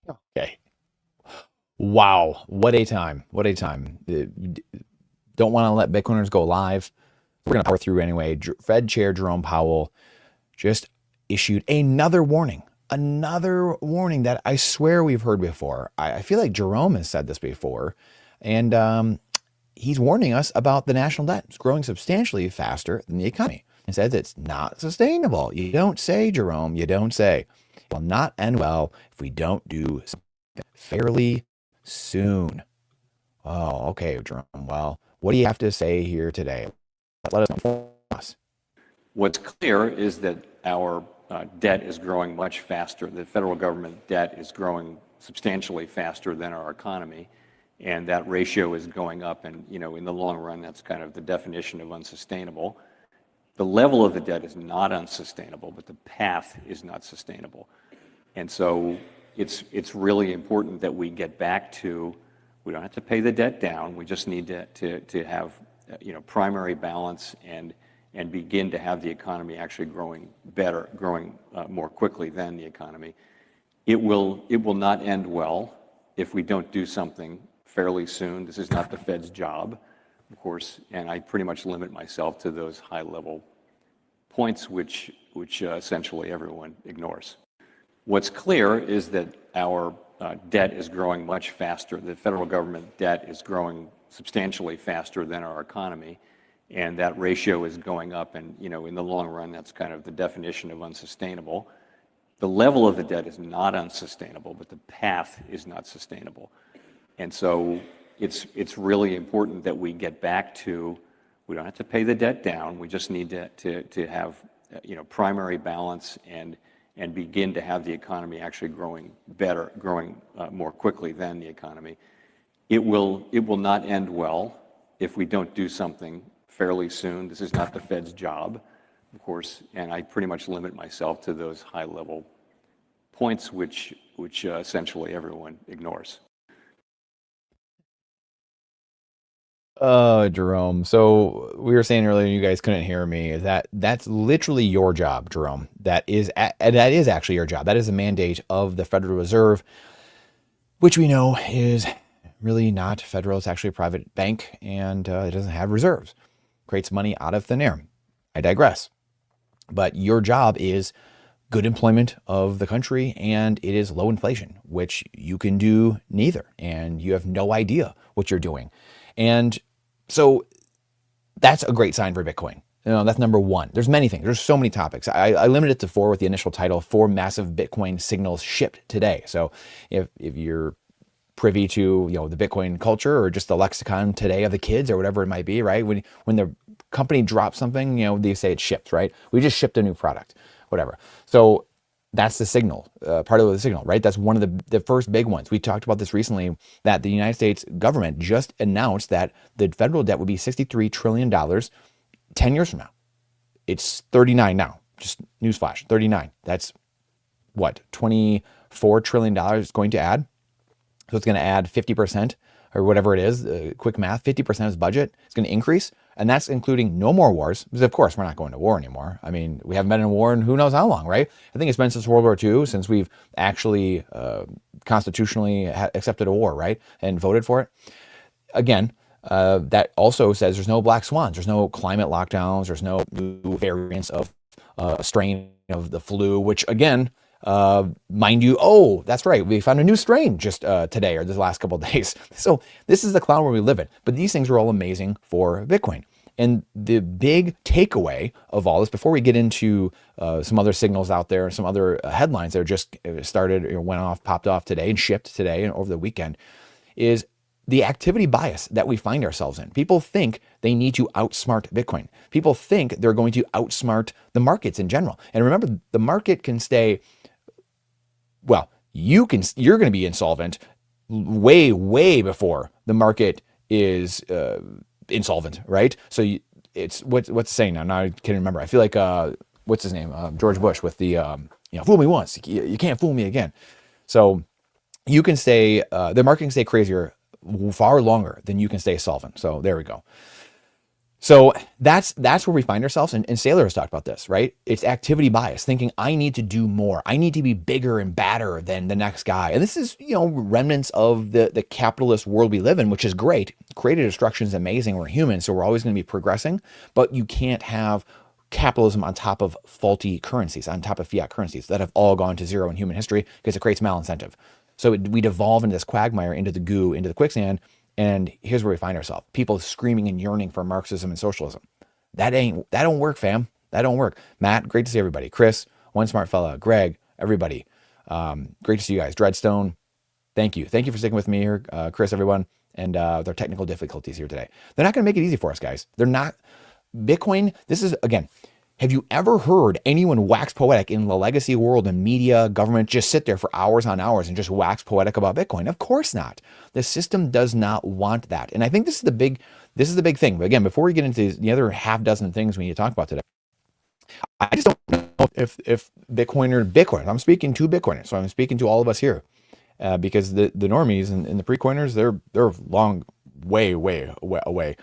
Okay. Wow. What a time. What a time. Don't want to let Bitcoiners go live. We're going to power through anyway. Fed Chair Jerome Powell just issued another warning that I swear we've heard before. I feel like Jerome has said this before. And he's warning us about the national debt. It's growing substantially faster than the economy. He says it's not sustainable. You don't say, Jerome, you don't say. It will not end well if we don't do something fairly soon. Oh, okay, Jerome. Well, what do you have to say here today? Let us know. What's clear is that our debt is growing much faster. The federal government debt is growing substantially faster than our economy, and that ratio is going up. And in the long run, that's kind of the definition of unsustainable. The level of the debt is not unsustainable, but the path is not sustainable. And so it's really important that we get back to, we don't have to pay the debt down. We just need to have primary balance and begin to have the economy actually growing better, growing more quickly than the economy. It will not end well if we don't do something fairly soon. This is not the Fed's job, of course, and I pretty much limit myself to those high-level points which essentially everyone ignores. What's clear is that our debt is growing much faster. The federal government debt is growing substantially faster than our economy, and that ratio is going up. And in the long run, that's kind of the definition of unsustainable. The level of the debt is not unsustainable, but the path is not sustainable. And so it's really important that we get back to, we don't have to pay the debt down. We just need to have primary balance and begin to have the economy actually growing better, growing more quickly than the economy. It will not end well if we don't do something fairly soon. This is not the Fed's job, of course, and I pretty much limit myself to those high-level points which essentially everyone ignores. Jerome. So we were saying earlier, you guys couldn't hear me, is that's literally your job, Jerome. That is actually your job. That is a mandate of the Federal Reserve, which we know is really not federal. It's actually a private bank, and it doesn't have reserves. Creates money out of thin air. I digress. But your job is good employment of the country, and it is low inflation, which you can do neither, and you have no idea what you're doing. And so that's a great sign for Bitcoin. That's number one. There's many things. There's so many topics. I limited it to 4 with the initial title, 4 massive Bitcoin signals shipped today. So if you're privy to the Bitcoin culture or just the lexicon today of the kids or whatever it might be, right? When the company drops something, they say it's shipped, right? We just shipped a new product, whatever. So that's the signal, part of the signal, right? That's one of the first big ones. We talked about this recently, that the United States government just announced that the federal debt would be $63 trillion 10 years from now. It's 39 now. Just newsflash, 39. That's what, $24 trillion it's going to add. So it's going to add 50% or whatever it is, quick math, 50% of his budget is going to increase. And that's including no more wars, because of course we're not going to war anymore. I mean, we haven't been in war in who knows how long, right? I think it's been since World War II, since we've actually constitutionally accepted a war, right? And voted for it. Again, that also says there's no black swans, there's no climate lockdowns, there's no new variants of a strain of the flu, which again, mind you, oh, that's right, we found a new strain just today or the last couple of days. So this is the cloud where we live in. But these things are all amazing for Bitcoin. And the big takeaway of all this, before we get into some other signals out there, some other headlines that are just started, went off, popped off today and shipped today and over the weekend, is the activity bias that we find ourselves in. People think they need to outsmart Bitcoin. People think they're going to outsmart the markets in general. And remember, the market can stay, well, you're going to be insolvent way, way before the market is insolvent, right? So it's what's the saying now? Now I can't remember. I feel like what's his name? George Bush with the fool me once, you can't fool me again. So you can stay, the market can stay crazier far longer than you can stay solvent. So there we go. So that's where we find ourselves. And Saylor has talked about this, right? It's activity bias, thinking I need to do more. I need to be bigger and badder than the next guy. And this is, remnants of the capitalist world we live in, which is great. Creative destruction is amazing. We're human, so we're always going to be progressing. But you can't have capitalism on top of faulty currencies, on top of fiat currencies that have all gone to zero in human history because it creates malincentive. So we devolve into this quagmire, into the goo, into the quicksand. And here's where we find ourselves. People screaming and yearning for Marxism and socialism. That don't work, fam. That don't work. Matt, great to see everybody. Chris, one smart fella. Greg, everybody. Great to see you guys. Dreadstone, thank you. Thank you for sticking with me here, Chris, everyone, and their technical difficulties here today. They're not going to make it easy for us, guys. They're not. Bitcoin, this is, again, have you ever heard anyone wax poetic in the legacy world and media, government, just sit there for hours on hours and just wax poetic about Bitcoin? Of course not. The system does not want that. And I think this is the big thing. But again, before we get into the other half dozen things we need to talk about today, I just don't know if Bitcoin, I'm speaking to Bitcoiners, so I'm speaking to all of us here, because the normies and the pre-coiners, they're long way away.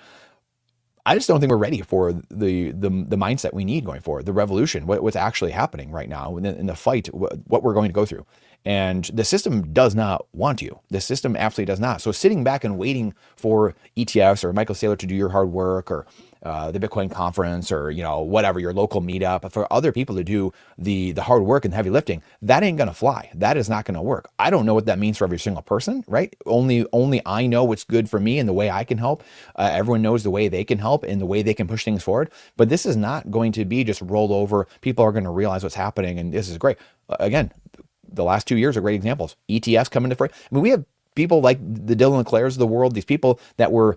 I just don't think we're ready for the mindset we need going forward, the revolution, what's actually happening right now in the fight, what we're going to go through. And the system does not want you. The system absolutely does not. So sitting back and waiting for ETFs or Michael Saylor to do your hard work, or the Bitcoin conference, or whatever, your local meetup, for other people to do the hard work and heavy lifting, that ain't gonna fly. That is not gonna work. I don't know what that means for every single person, right? Only I know what's good for me and the way I can help. Everyone knows the way they can help and the way they can push things forward. But this is not going to be just rolled over. People are going to realize what's happening, and this is great. Again, the last 2 years are great examples. ETFs coming to front. I mean, we have people like the Dylan LeClairs of the world, these people that were,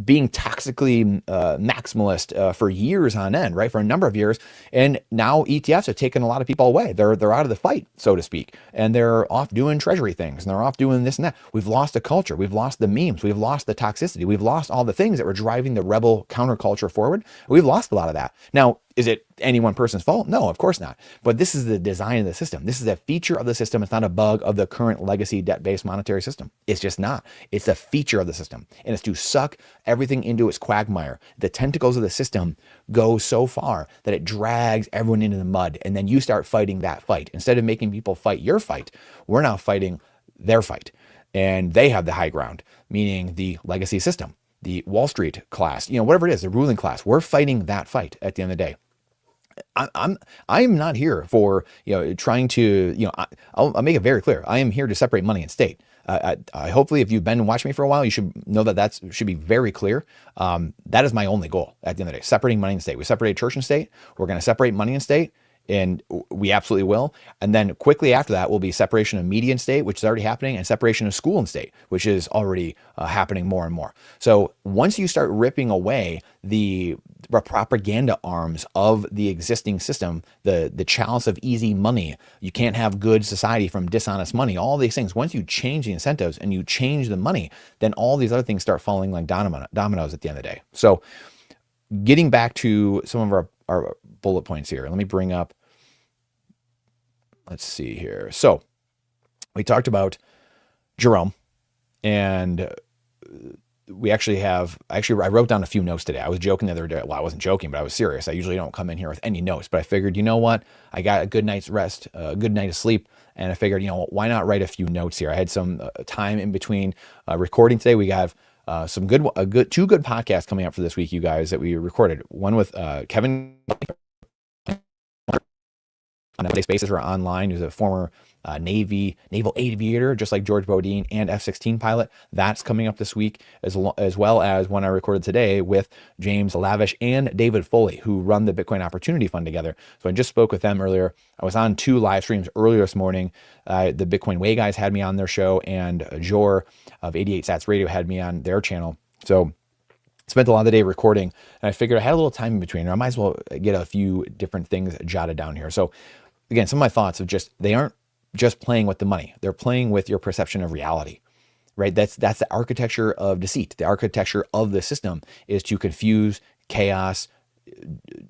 being toxically maximalist for years on end, right? For a number of years. And now ETFs have taken a lot of people away. They're out of the fight, so to speak. And they're off doing treasury things, and they're off doing this and that. We've lost the culture. We've lost the memes. We've lost the toxicity. We've lost all the things that were driving the rebel counterculture forward. We've lost a lot of that. Now, is it any one person's fault? No, of course not. But this is the design of the system. This is a feature of the system. It's not a bug of the current legacy debt-based monetary system. It's just not. It's a feature of the system. And it's to suck everything into its quagmire. The tentacles of the system go so far that it drags everyone into the mud. And then you start fighting that fight. Instead of making people fight your fight, we're now fighting their fight. And they have the high ground, meaning the legacy system, the Wall Street class, whatever it is, the ruling class. We're fighting that fight at the end of the day. I'm not here for, trying to, I'll make it very clear. I am here to separate money and state. I hopefully, if you've been watching me for a while, you should know that should be very clear. That is my only goal at the end of the day, separating money and state. We separated church and state. We're going to separate money and state. And we absolutely will. And then quickly after that will be separation of media and state, which is already happening, and separation of school and state, which is already happening more and more. So once you start ripping away the propaganda arms of the existing system, the chalice of easy money, you can't have good society from dishonest money, all these things. Once you change the incentives and you change the money, then all these other things start falling like dominoes at the end of the day. So getting back to some of our bullet points here. Let me bring up, let's see here. So we talked about Jerome, and I wrote down a few notes today. I was joking the other day. Well, I wasn't joking, but I was serious. I usually don't come in here with any notes, but I figured, you know what? I got a good night's rest, a good night of sleep. And I figured, why not write a few notes here? I had some time in between recording today. We got two good podcasts coming up for this week, you guys, that we recorded. One with Kevin on Monday Spaces or online, who's a former naval aviator, just like George Bodine, and F-16 pilot. That's coming up this week, as well as one I recorded today with James Lavish and David Foley, who run the Bitcoin Opportunity Fund together. So I just spoke with them earlier. I was on 2 live streams earlier this morning. The Bitcoin Way guys had me on their show, and Jor of 88 Sats Radio had me on their channel. So spent a lot of the day recording, and I figured I had a little time in between, or I might as well get a few different things jotted down here. So again, some of my thoughts of they aren't just playing with the money. They're playing with your perception of reality, right? That's the architecture of deceit. The architecture of the system is to confuse, chaos,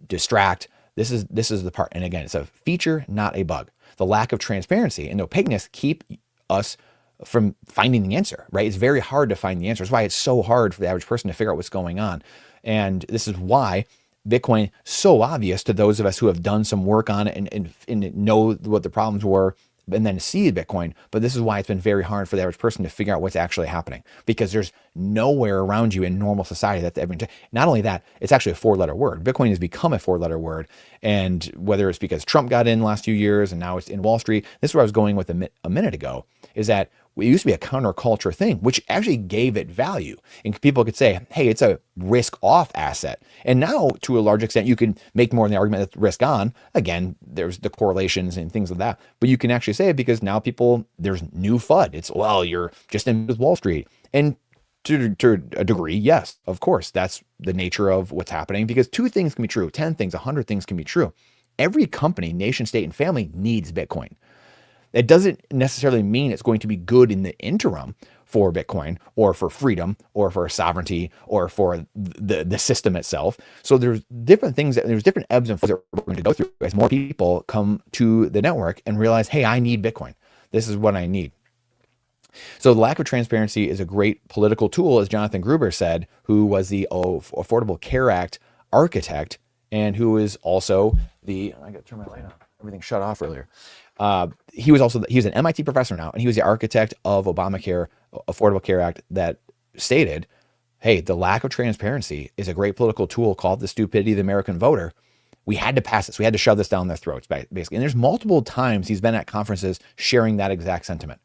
distract. This is the part. And again, it's a feature, not a bug. The lack of transparency and opaqueness keep us from finding the answer, right? It's very hard to find the answer. That's why it's so hard for the average person to figure out what's going on. And this is why Bitcoin so obvious to those of us who have done some work on it and know what the problems were and then see Bitcoin. But this is why it's been very hard for the average person to figure out what's actually happening, because there's nowhere around you in normal society that not only that, it's actually a 4-letter word. Bitcoin has become a 4-letter word. And whether it's because Trump got in the last few years and now it's in Wall Street, this is where I was going with a minute ago, is that it used to be a counterculture thing, which actually gave it value. And people could say, hey, it's a risk off asset. And now, to a large extent, you can make more of the argument that's risk on. Again, there's the correlations and things like that. But you can actually say it because now there's new FUD. It's, well, you're just in with Wall Street. And to a degree, yes, of course, that's the nature of what's happening, because 2 things can be true, 10 things, 100 things can be true. Every company, nation, state, and family needs Bitcoin. It doesn't necessarily mean it's going to be good in the interim for Bitcoin or for freedom or for sovereignty or for the system itself. So there's different things, there's different ebbs and flows that we're going to go through as more people come to the network and realize, hey, I need Bitcoin. This is what I need. So the lack of transparency is a great political tool, as Jonathan Gruber said, who was the Affordable Care Act architect and who is also I got to turn my light on. Everything shut off earlier. He was an MIT professor now, and he was the architect of Obamacare, Affordable Care Act, that stated, hey, the lack of transparency is a great political tool called the stupidity of the American voter. We had to pass this. We had to shove this down their throats, basically. And there's multiple times he's been at conferences sharing that exact sentiment.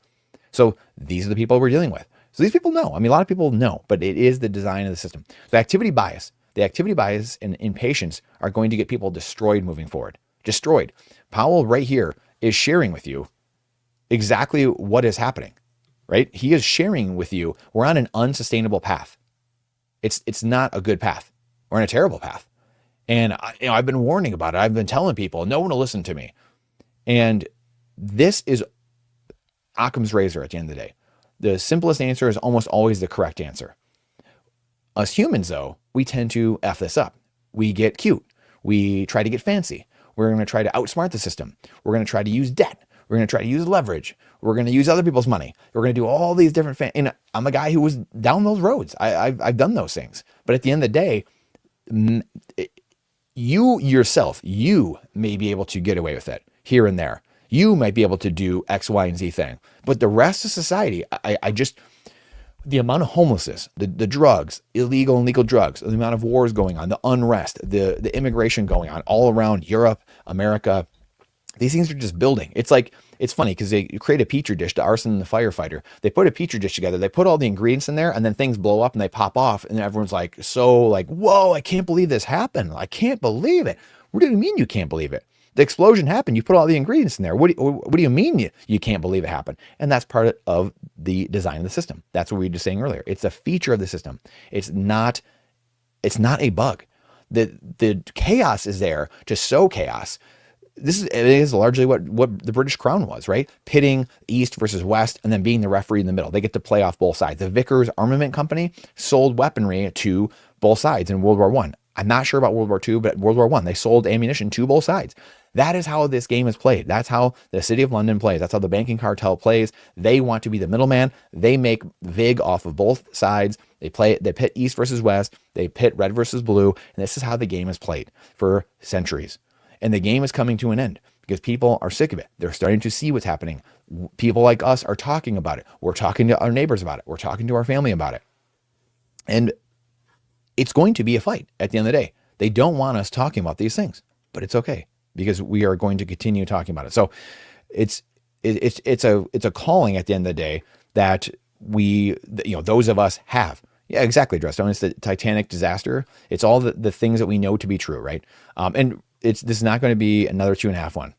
So these are the people we're dealing with. So these people know. I mean, a lot of people know, but it is the design of the system. So the activity bias and impatience are going to get people destroyed moving forward. Destroyed. Powell right here is sharing with you exactly what is happening, right? He is sharing with you, we're on an unsustainable path. It's not a good path. We're on a terrible path. And I've been warning about it. I've been telling people, no one will listen to me. And this is Occam's razor at the end of the day. The simplest answer is almost always the correct answer. Us humans, though, we tend to F this up. We get cute. We try to get fancy. We're going to try to outsmart the system. We're going to try to use debt. We're going to try to use leverage. We're going to use other people's money. We're going to do all these different and I'm a guy who was down those roads. I've done those things. But at the end of the day, you yourself, you may be able to get away with it here and there. You might be able to do X, Y, and Z thing. But the rest of society, the amount of homelessness, the drugs, illegal and legal drugs, the amount of wars going on, the unrest, the immigration going on all around Europe, America, these things are just building. It's funny because they create a petri dish, the arson and the firefighter. They put a petri dish together, they put all the ingredients in there, and then things blow up and they pop off, and everyone's like, whoa, I can't believe this happened. I can't believe it. What do you mean you can't believe it? The explosion happened. You put all the ingredients in there. What do you mean you can't believe it happened? And that's part of the design of the system. That's what we were just saying earlier. It's a feature of the system. It's not a bug. The chaos is there to sow chaos. It is largely what the British Crown was, right? Pitting East versus West and then being the referee in the middle. They get to play off both sides. The Vickers Armament Company sold weaponry to both sides in World War I. I'm not sure about World War II, but World War I, they sold ammunition to both sides. That is how this game is played. That's how the City of London plays. That's how the banking cartel plays. They want to be the middleman. They make VIG off of both sides. They pit East versus West. They pit red versus blue. And this is how the game is played for centuries. And the game is coming to an end because people are sick of it. They're starting to see what's happening. People like us are talking about it. We're talking to our neighbors about it. We're talking to our family about it. And it's going to be a fight at the end of the day. They don't want us talking about these things, but it's okay because we are going to continue talking about it. So it's a calling at the end of the day that those of us have. Yeah, exactly, Dressstone. It's the Titanic disaster. It's all the things that we know to be true, right? And this is not going to be another 2.5 one.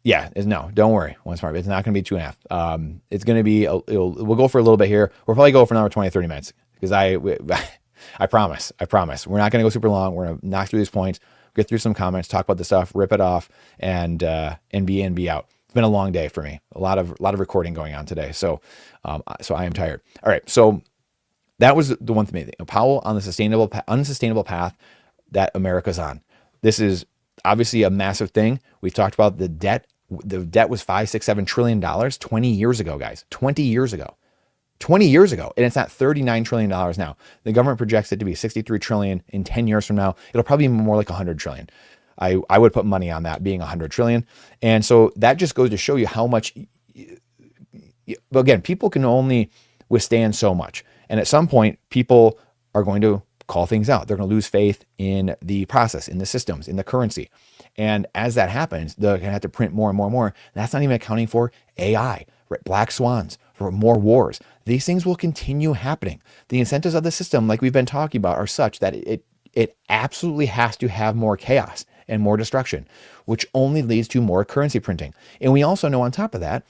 Yeah, no, don't worry. One smart. It's not going to be 2.5. It's going to be, we'll go for a little bit here. We'll probably go for another 20, 30 minutes because I promise. We're not going to go super long. We're going to knock through these points, get through some comments, talk about the stuff, rip it off, and be in, be out. It's been a long day for me. A lot of recording going on today. So I am tired. All right. So that was the one thing. Powell on the unsustainable path that America's on. This is obviously a massive thing. We've talked about the debt. The debt was $5, $6, $7 trillion 20 years ago, guys. 20 years ago. 20 years ago, and it's at $39 trillion now. The government projects it to be 63 trillion in 10 years from now. It'll probably be more like 100 trillion. I would put money on that being 100 trillion. And so that just goes to show you how much, but again, people can only withstand so much. And at some point, people are going to call things out. They're going to lose faith in the process, in the systems, in the currency. And as that happens, they're going to have to print more and more and more. And that's not even accounting for AI, right? Black swans, for more wars. These things will continue happening. The incentives of the system, like we've been talking about, are such that it absolutely has to have more chaos and more destruction, which only leads to more currency printing. And we also know on top of that,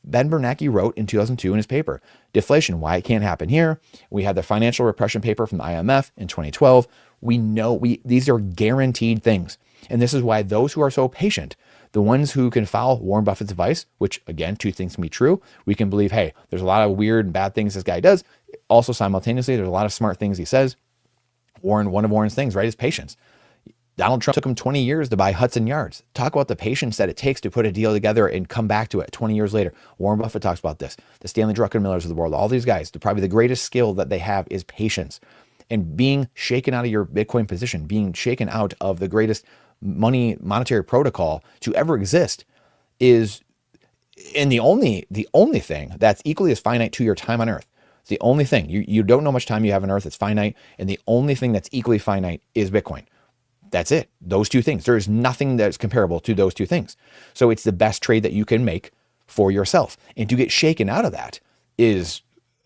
Ben Bernanke wrote in 2002 in his paper, Deflation, Why It Can't Happen Here. We had the financial repression paper from the IMF in 2012. We know these are guaranteed things. And this is why those who are so patient, the ones who can follow Warren Buffett's advice, which again, two things can be true. We can believe, hey, there's a lot of weird and bad things this guy does. Also simultaneously, there's a lot of smart things he says. One of Warren's things, right, is patience. Donald Trump took him 20 years to buy Hudson Yards. Talk about the patience that it takes to put a deal together and come back to it 20 years later. Warren Buffett talks about this. The Stanley Druckenmillers of the world, all these guys, probably the greatest skill that they have is patience. And being shaken out of your Bitcoin position, being shaken out of the greatest monetary protocol to ever exist is, and the only thing that's equally as finite to your time on Earth. It's the only thing. You don't know how much time you have on Earth. It's finite. And the only thing that's equally finite is Bitcoin. That's it. Those two things. There is nothing that's comparable to those two things. So it's the best trade that you can make for yourself. And to get shaken out of that is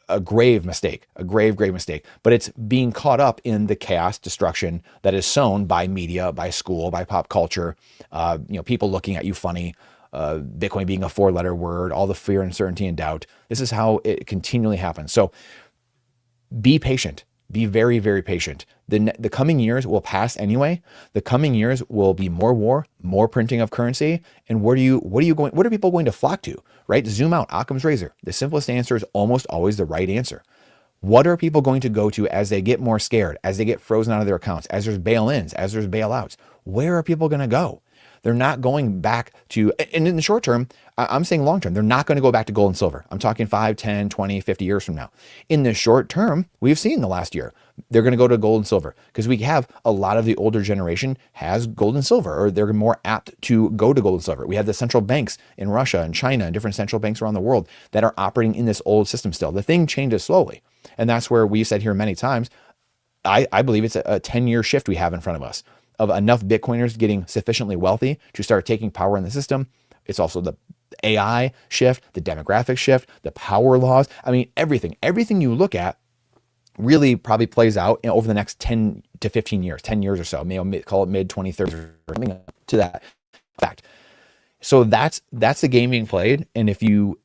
a grave mistake, a grave mistake. But it's being caught up in the chaos, destruction that is sown by media, by school, by pop culture, people looking at you funny, Bitcoin being a 4-letter word, all the fear, uncertainty, and doubt. This is how it continually happens. So be patient. Be very, very patient. The coming years will pass anyway. The coming years will be more war, more printing of currency. And what are people going to flock to, right? Zoom out, Occam's razor. The simplest answer is almost always the right answer. What are people going to go to as they get more scared, as they get frozen out of their accounts, as there's bail-ins, as there's bailouts? Where are people going to go? They're not going back to, and in the short term, I'm saying long term, they're not going to go back to gold and silver. I'm talking 5, 10, 20, 50 years from now. In the short term, we've seen the last year, they're going to go to gold and silver because we have a lot of the older generation has gold and silver, or they're more apt to go to gold and silver. We have the central banks in Russia and China and different central banks around the world that are operating in this old system still. The thing changes slowly. And that's where we said here many times, I believe it's a 10-year shift we have in front of us of enough Bitcoiners getting sufficiently wealthy to start taking power in the system. It's also the AI shift, the demographic shift, the power laws. I mean, everything you look at really probably plays out over the next 10 to 15 years, 10 years or so, call it mid 2030 or something to that fact. So that's the game being played. And if you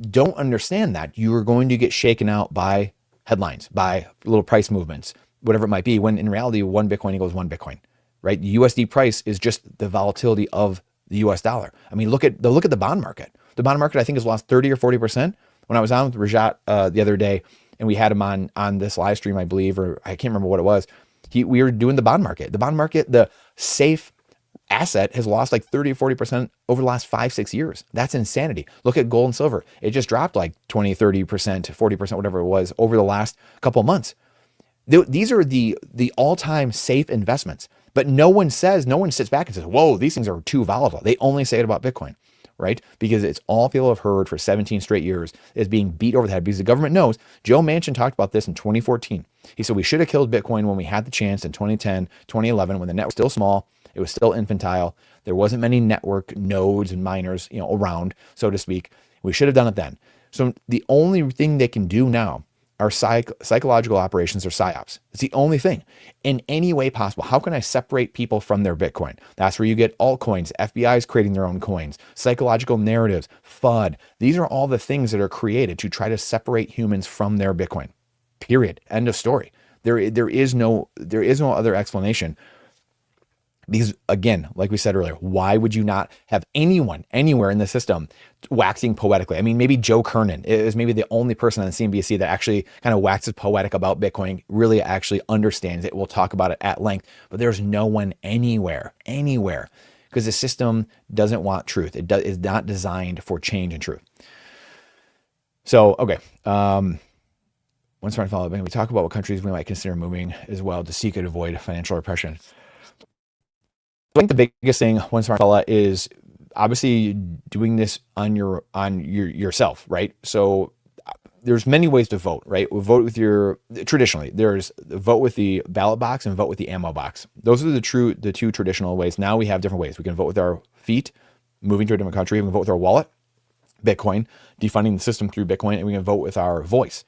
don't understand that, you are going to get shaken out by headlines, by little price movements, whatever it might be, when in reality, one Bitcoin equals one Bitcoin, right? The USD price is just the volatility of the US dollar. I mean, look at the bond market. The bond market, I think, has lost 30 or 40%. When I was on with Rajat the other day, and we had him on this live stream, I believe, or I can't remember what it was. We were doing the bond market. The bond market, the safe asset, has lost like 30 or 40% over the last 5-6 years. That's insanity. Look at gold and silver. It just dropped like 20, 30%, 40%, whatever it was over the last couple of months. These are the all-time safe investments, but no one sits back and says, whoa, these things are too volatile. They only say it about Bitcoin, right? Because it's all people have heard for 17 straight years is being beat over the head because the government knows. Joe Manchin talked about this in 2014. He said, we should have killed Bitcoin when we had the chance in 2010, 2011, when the net was still small. It was still infantile. There wasn't many network nodes and miners, around, so to speak. We should have done it then. So the only thing they can do now are psychological operations or psyops. It's the only thing in any way possible. How can I separate people from their Bitcoin? That's where you get altcoins. FBI is creating their own coins, psychological narratives, FUD. These are all the things that are created to try to separate humans from their Bitcoin. Period. End of story. There is no other explanation. Because again, like we said earlier, why would you not have anyone anywhere in the system waxing poetically? I mean, maybe Joe Kernan is maybe the only person on the CNBC that actually kind of waxes poetic about Bitcoin, really actually understands it. We'll talk about it at length, but there's no one anywhere, because the system doesn't want truth. It is not designed for change and truth. So, okay. Once we're follow up, we talk about what countries we might consider moving as well to seek and avoid financial repression. I think the biggest thing, one smart fella, is obviously doing this on your yourself, right? So there's many ways to vote, right? We vote with your traditionally. There's vote with the ballot box and vote with the ammo box. Those are the two traditional ways. Now we have different ways. We can vote with our feet, moving to a different country. We can vote with our wallet, Bitcoin, defunding the system through Bitcoin, and we can vote with our voice.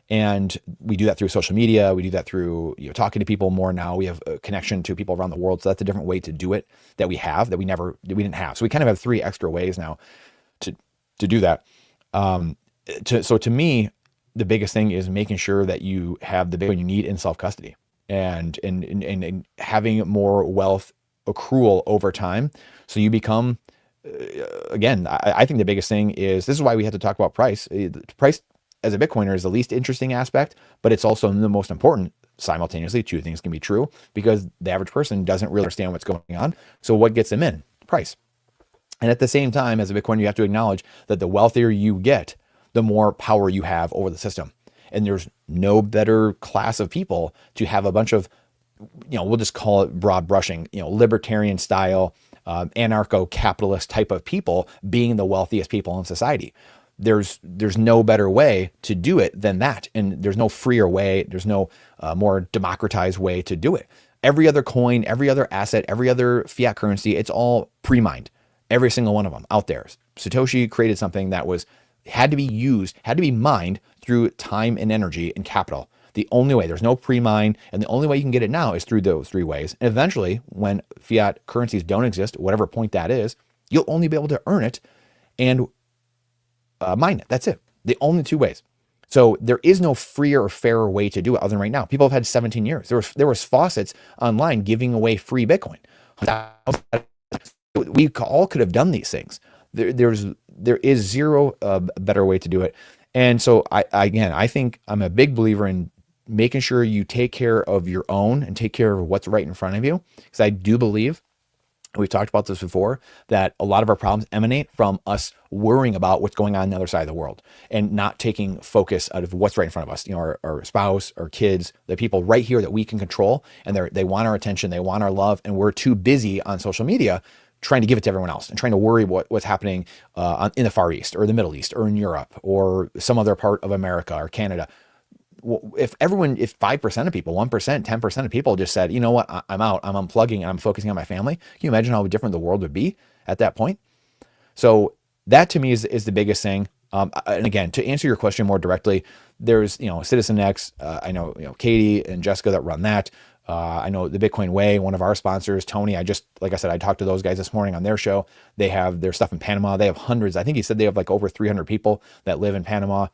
And we do that through social media. We do that through talking to people more now. We have a connection to people around the world. So that's a different way to do it that we have that we didn't have. So we kind of have three extra ways now to do that. So to me, the biggest thing is making sure that you have the Bitcoin you need in self custody and having more wealth accrual over time. So you become, again, I think the biggest thing is this is why we have to talk about price. Price as a Bitcoiner is the least interesting aspect, but it's also the most important. Simultaneously, two things can be true because the average person doesn't really understand what's going on. So what gets them in? Price. And at the same time, as a Bitcoiner, you have to acknowledge that the wealthier you get, the more power you have over the system. And there's no better class of people to have a bunch of, we'll just call it broad brushing, libertarian style, anarcho-capitalist type of people being the wealthiest people in society. There's no better way to do it than that. And there's no freer way. There's no more democratized way to do it. Every other coin, every other asset, every other fiat currency, it's all pre-mined. Every single one of them out there. Satoshi created something that had to be used, had to be mined through time and energy and capital. The only way, there's no pre-mine, and the only way you can get it now is through those three ways. And eventually, when fiat currencies don't exist, whatever point that is, you'll only be able to earn it and mine it. That's it. The only two ways. So there is no freer or fairer way to do it other than right now. People have had 17 years. There was faucets online giving away free Bitcoin. We all could have done these things. There is zero better way to do it. And so I think I'm a big believer in making sure you take care of your own and take care of what's right in front of you. Because I do believe, we've talked about this before, that a lot of our problems emanate from us worrying about what's going on the other side of the world and not taking focus out of what's right in front of us. Our spouse, our kids, the people right here that we can control, and they want our attention, they want our love, and we're too busy on social media trying to give it to everyone else and trying to worry what's happening in the Far East or the Middle East or in Europe or some other part of America or Canada. If 5% of people, 1%, 10% of people just said, you know what, I'm out, I'm unplugging, and I'm focusing on my family, can you imagine how different the world would be at that point? So that to me is the biggest thing. And again, to answer your question more directly, there's, Citizen X, I know, Katie and Jessica that run that. I know the Bitcoin Way, one of our sponsors, Tony, like I said, I talked to those guys this morning on their show. They have their stuff in Panama. They have hundreds. I think he said they have like over 300 people that live in Panama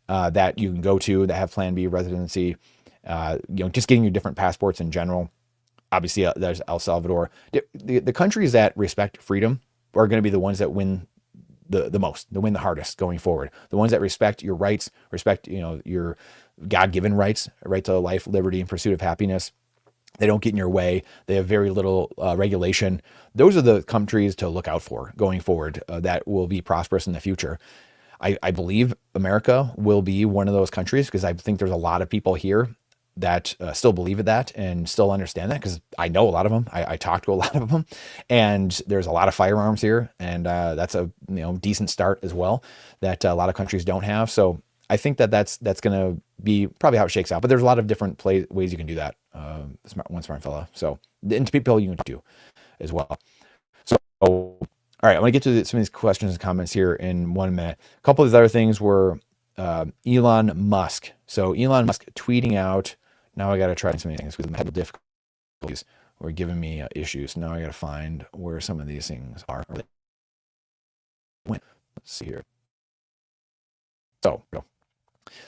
that you can go to that have Plan B residency. Just getting your different passports in general. Obviously, there's El Salvador. The countries that respect freedom are going to be the ones that win the most, that win the hardest going forward. The ones that respect your rights, respect your God-given rights, right to life, liberty, and pursuit of happiness. They don't get in your way. They have very little regulation. Those are the countries to look out for going forward that will be prosperous in the future. I believe America will be one of those countries because I think there's a lot of people here that still believe in that and still understand that because I know a lot of them. I talk to a lot of them, and there's a lot of firearms here, and that's a decent start as well that a lot of countries don't have. So I think that's going to be probably how it shakes out. But there's a lot of different ways you can do that. Smart fella. So and to people you can do as well. So all right, I'm going to get to some of these questions and comments here in 1 minute. A couple of these other things were Elon Musk. So Elon Musk tweeting out. Now I got to try some of these things because I'm having difficulties or giving me issues. Now I got to find where some of these things are. Let's see here. So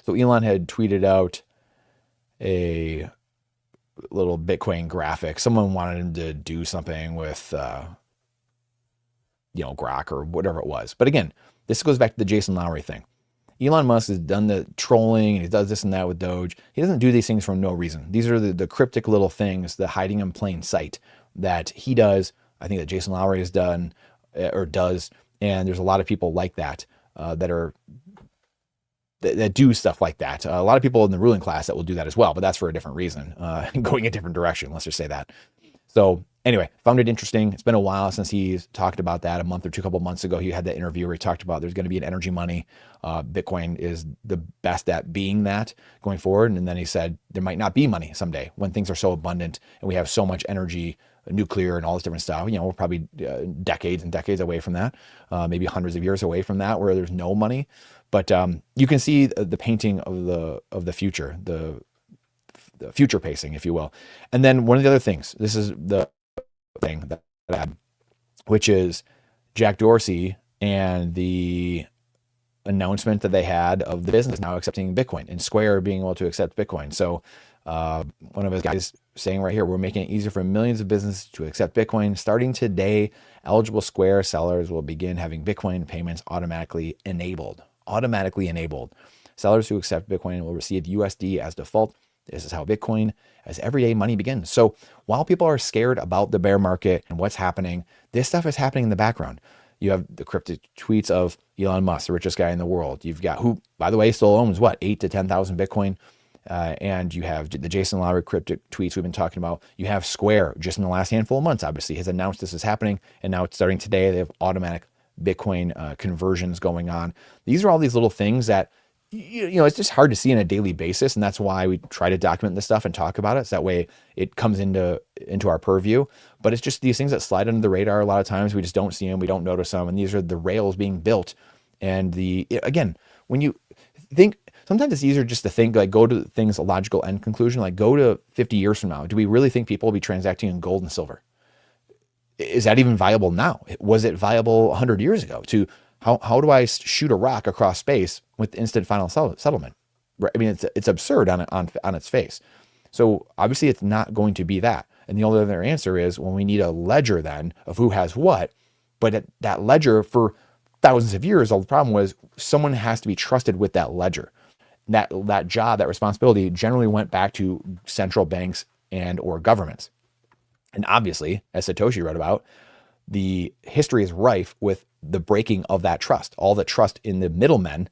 Elon had tweeted out a little Bitcoin graphic. Someone wanted him to do something with, Grok or whatever it was. But again, this goes back to the Jason Lowry thing. Elon Musk has done the trolling and he does this and that with Doge. He doesn't do these things for no reason. These are the cryptic little things, the hiding in plain sight that he does. I think that Jason Lowry has done or does. And there's a lot of people like that that are that do stuff like that. A lot of people in the ruling class that will do that as well, but that's for a different reason, going a different direction. Let's just say that. So anyway, found it interesting. It's been a while since he's talked about that. A month or two, couple months ago, he had that interview where he talked about there's going to be an energy money. Bitcoin is the best at being that going forward. And then he said there might not be money someday when things are so abundant and we have so much energy, nuclear and all this different stuff. We're probably decades and decades away from that, maybe hundreds of years away from that, where there's no money. But you can see the painting of the future, the future pacing, if you will. And then one of the other things, this is the thing that I had, which is Jack Dorsey and the announcement that they had of the business now accepting Bitcoin and Square being able to accept Bitcoin. So one of his guys saying right here, we're making it easier for millions of businesses to accept Bitcoin. Starting today, eligible Square sellers will begin having Bitcoin payments automatically enabled. Sellers who accept Bitcoin will receive USD as default. This is how Bitcoin as everyday money begins. So while people are scared about the bear market and what's happening, this stuff is happening in the background. You have the cryptic tweets of Elon Musk, the richest guy in the world. You've got who, by the way, still owns what, 8 to 10,000 Bitcoin. And you have the Jason Lowry cryptic tweets we've been talking about. You have Square just in the last handful of months, obviously, has announced this is happening. And now it's starting today. They have automatic Bitcoin conversions going on. These are all these little things that, it's just hard to see on a daily basis. And that's why we try to document this stuff and talk about it. So that way it comes into our purview. But it's just these things that slide under the radar a lot of times. We just don't see them. We don't notice them. And these are the rails being built. And again, when you think, sometimes it's easier just to think, like, go to things, a logical end conclusion, like go to 50 years from now. Do we really think people will be transacting in gold and silver? Is that even viable now? Was it viable 100 years ago? How do I shoot a rock across space with instant final settlement? Right? I mean, it's absurd on its face. So obviously it's not going to be that. And the only other answer is, when we need a ledger then of who has what, but that ledger for thousands of years, all the problem was someone has to be trusted with that ledger. That job, that responsibility generally went back to central banks and or governments. And obviously, as Satoshi wrote about, the history is rife with the breaking of that trust, all the trust in the middlemen.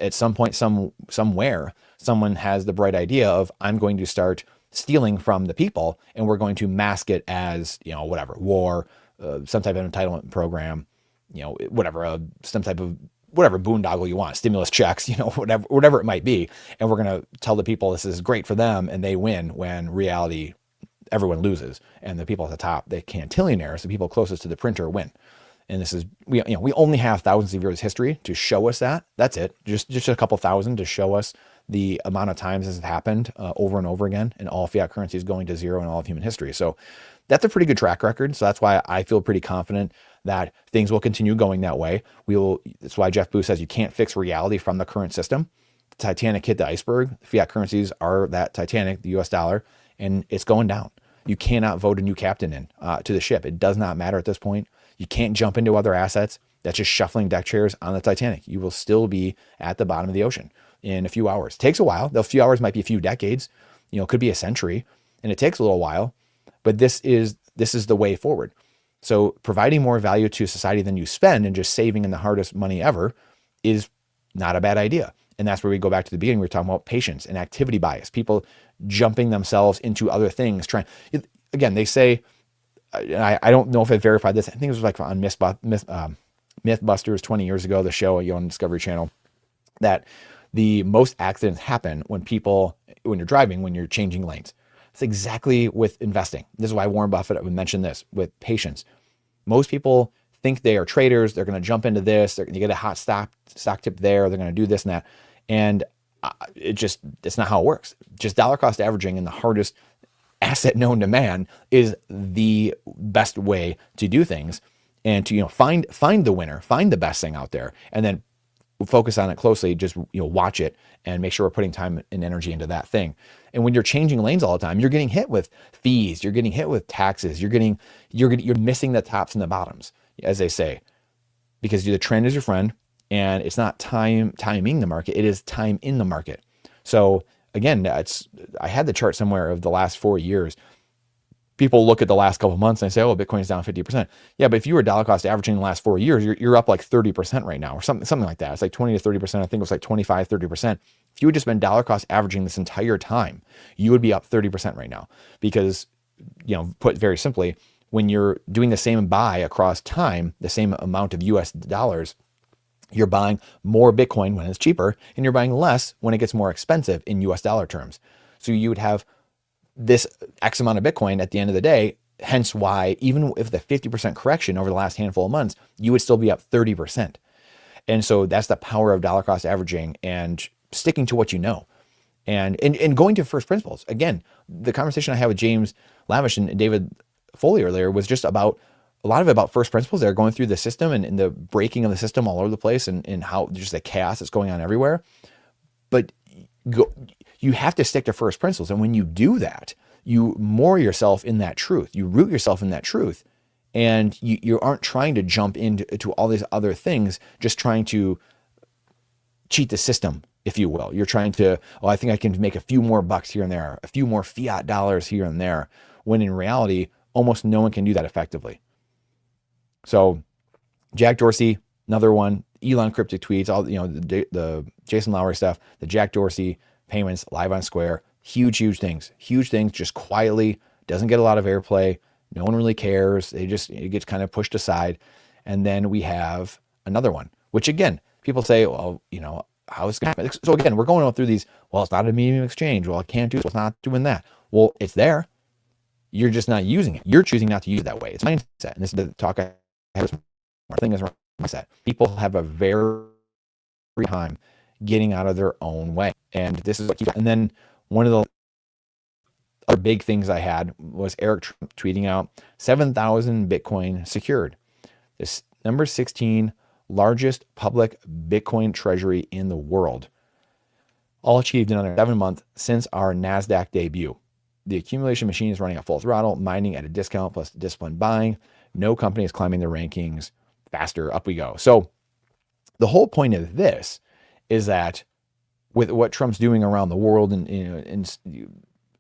At some point, somewhere, someone has the bright idea of, I'm going to start stealing from the people, and we're going to mask it as, whatever, war, some type of entitlement program, whatever, some type of whatever boondoggle you want, stimulus checks, whatever it might be. And we're going to tell the people this is great for them and they win, when reality, everyone loses. And the people at the top, the cantillionaires, the people closest to the printer, win. And this is, we only have thousands of years history to show us that. That's it. Just a couple thousand to show us the amount of times this has happened over and over again, and all fiat currencies going to zero in all of human history. So that's a pretty good track record. So that's why I feel pretty confident that things will continue going that way. That's why Jeff Booth says you can't fix reality from the current system. The Titanic hit the iceberg. Fiat currencies are that Titanic, the US dollar, and it's going down. You cannot vote a new captain in to the ship. It does not matter at this point. You can't jump into other assets. That's just shuffling deck chairs on the Titanic. You will still be at the bottom of the ocean in a few hours. It takes a while. The few hours might be a few decades. It could be a century, and it takes a little while. But this is the way forward. So providing more value to society than you spend and just saving in the hardest money ever is not a bad idea. And that's where we go back to the beginning. We were talking about patience and activity bias, people jumping themselves into other things. Again, they say, I don't know if I verified this. I think it was like on Mythbusters 20 years ago, the show on Discovery Channel, that the most accidents happen when you're driving, when you're changing lanes. It's exactly with investing. This is why Warren Buffett would mention this with patience. Most people think they are traders. They're going to jump into this. They're going to get a hot stock tip there. They're going to do this and that. And it's not how it works. Just dollar cost averaging in the hardest asset known to man is the best way to do things, and to find the winner, find the best thing out there, and then focus on it closely. Just watch it and make sure we're putting time and energy into that thing. And when you're changing lanes all the time, you're getting hit with fees, you're getting hit with taxes, you're missing the tops and the bottoms, as they say, because the trend is your friend, and it's not timing the market, it is time in the market. So again, I had the chart somewhere of the last 4 years. people look at the last couple of months and they say, oh, Bitcoin's down 50%. Yeah, but if you were dollar cost averaging the last 4 years, you're up like 30% right now, or something like that. It's like 20 to 30%. I think it was like 25, 30%. If you had just been dollar cost averaging this entire time, you would be up 30% right now. Because, put very simply, when you're doing the same buy across time, the same amount of US dollars, you're buying more Bitcoin when it's cheaper, and you're buying less when it gets more expensive in US dollar terms. So you would have this X amount of Bitcoin at the end of the day, hence why even if the 50% correction over the last handful of months, you would still be up 30%. And so that's the power of dollar cost averaging and sticking to what you know. And going to first principles. Again, the conversation I had with James Lavish and David Foley earlier was just about a lot of it about first principles. They're going through the system and the breaking of the system all over the place and how just the chaos that's going on everywhere. But you have to stick to first principles. And when you do that, you moor yourself in that truth. You root yourself in that truth. And you aren't trying to jump into all these other things, just trying to cheat the system, if you will. You're trying to, I think I can make a few more bucks here and there, a few more fiat dollars here and there, when in reality, almost no one can do that effectively. So Jack Dorsey, another one, Elon cryptic tweets, all the Jason Lowery stuff, the Jack Dorsey payments live on Square, huge things, just quietly, doesn't get a lot of airplay. No one really cares. It gets kind of pushed aside. And then we have another one, which again, people say, well, how is it going to happen? So again, we're going through these, well, it's not a medium exchange. Well, I can't do it. It's not doing that. Well, it's there. You're just not using it. You're choosing not to use it that way. It's mindset. And this is the talk I have. One thing is mindset. People have a very time getting out of their own way. And this is what keeps. And then one of the other big things I had was Eric Trump tweeting out 7,000 Bitcoin secured. This number 16 largest public Bitcoin treasury in the world. All achieved in under 7 months since our NASDAQ debut. The accumulation machine is running at full throttle, mining at a discount plus disciplined buying. No company is climbing the rankings faster. Up we go. So the whole point of this is that with what Trump's doing around the world and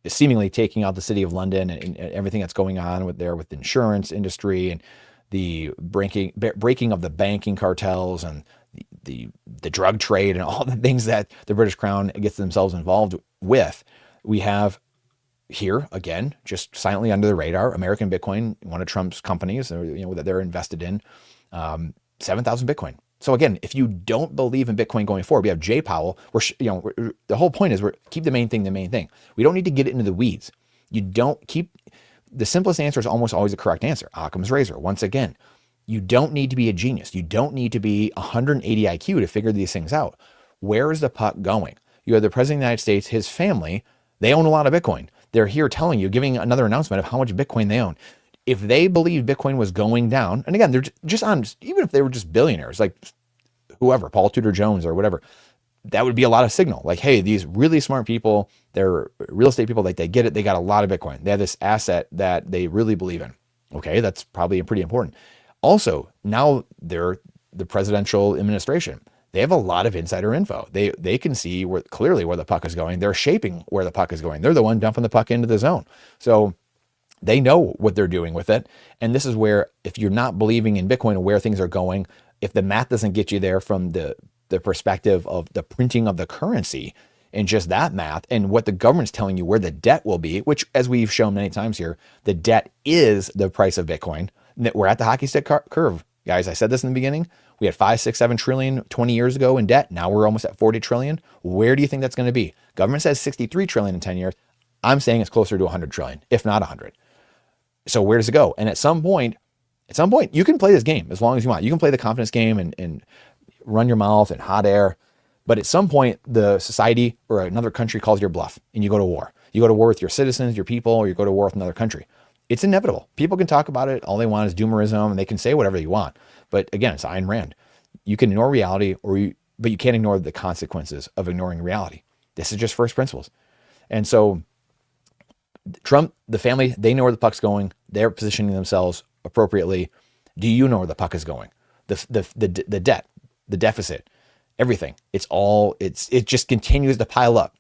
seemingly taking out the city of London and everything that's going on with the insurance industry and the breaking of the banking cartels and the drug trade and all the things that the British Crown gets themselves involved with, we have here again, just silently under the radar, American Bitcoin, one of Trump's companies, that they're invested in, 7,000 Bitcoin. So again, if you don't believe in Bitcoin going forward, we have Jay Powell. The whole point is keep the main thing. We don't need to get into the weeds. You don't keep the simplest answer is almost always the correct answer. Occam's razor. Once again, you don't need to be a genius. You don't need to be 180 IQ to figure these things out. Where is the puck going? You have the president of the United States, his family, they own a lot of Bitcoin. They're here telling you, giving another announcement of how much Bitcoin they own. If they believed Bitcoin was going down, and again, they're just on, even if they were just billionaires, like whoever, Paul Tudor Jones or whatever, that would be a lot of signal. Like, hey, these really smart people, they're real estate people, like they get it. They got a lot of Bitcoin. They have this asset that they really believe in. Okay, that's probably pretty important. Also, now they're the presidential administration. They have a lot of insider info. They can see clearly where the puck is going. They're shaping where the puck is going. They're the one dumping the puck into the zone. So they know what they're doing with it. And this is where, if you're not believing in Bitcoin and where things are going, if the math doesn't get you there from the perspective of the printing of the currency and just that math and what the government's telling you where the debt will be, which, as we've shown many times here, the debt is the price of Bitcoin. We're at the hockey stick curve. Guys, I said this in the beginning. We had 5, 6, 7 trillion 20 years ago in debt. Now we're almost at 40 trillion. Where do you think that's going to be? Government says 63 trillion in 10 years. I'm saying it's closer to 100 trillion, if not 100. So where does it go? And at some point, you can play this game as long as you want. You can play the confidence game and run your mouth and hot air. But at some point, the society or another country calls your bluff and you go to war. You go to war with your citizens, your people, or you go to war with another country. It's inevitable. People can talk about it. All they want is doomerism, and they can say whatever you want. But again, it's Ayn Rand. You can ignore reality, but you can't ignore the consequences of ignoring reality. This is just first principles. And so Trump, the family, they know where the puck's going. They're positioning themselves appropriately. Do you know where the puck is going? The debt, the deficit, everything. It just continues to pile up.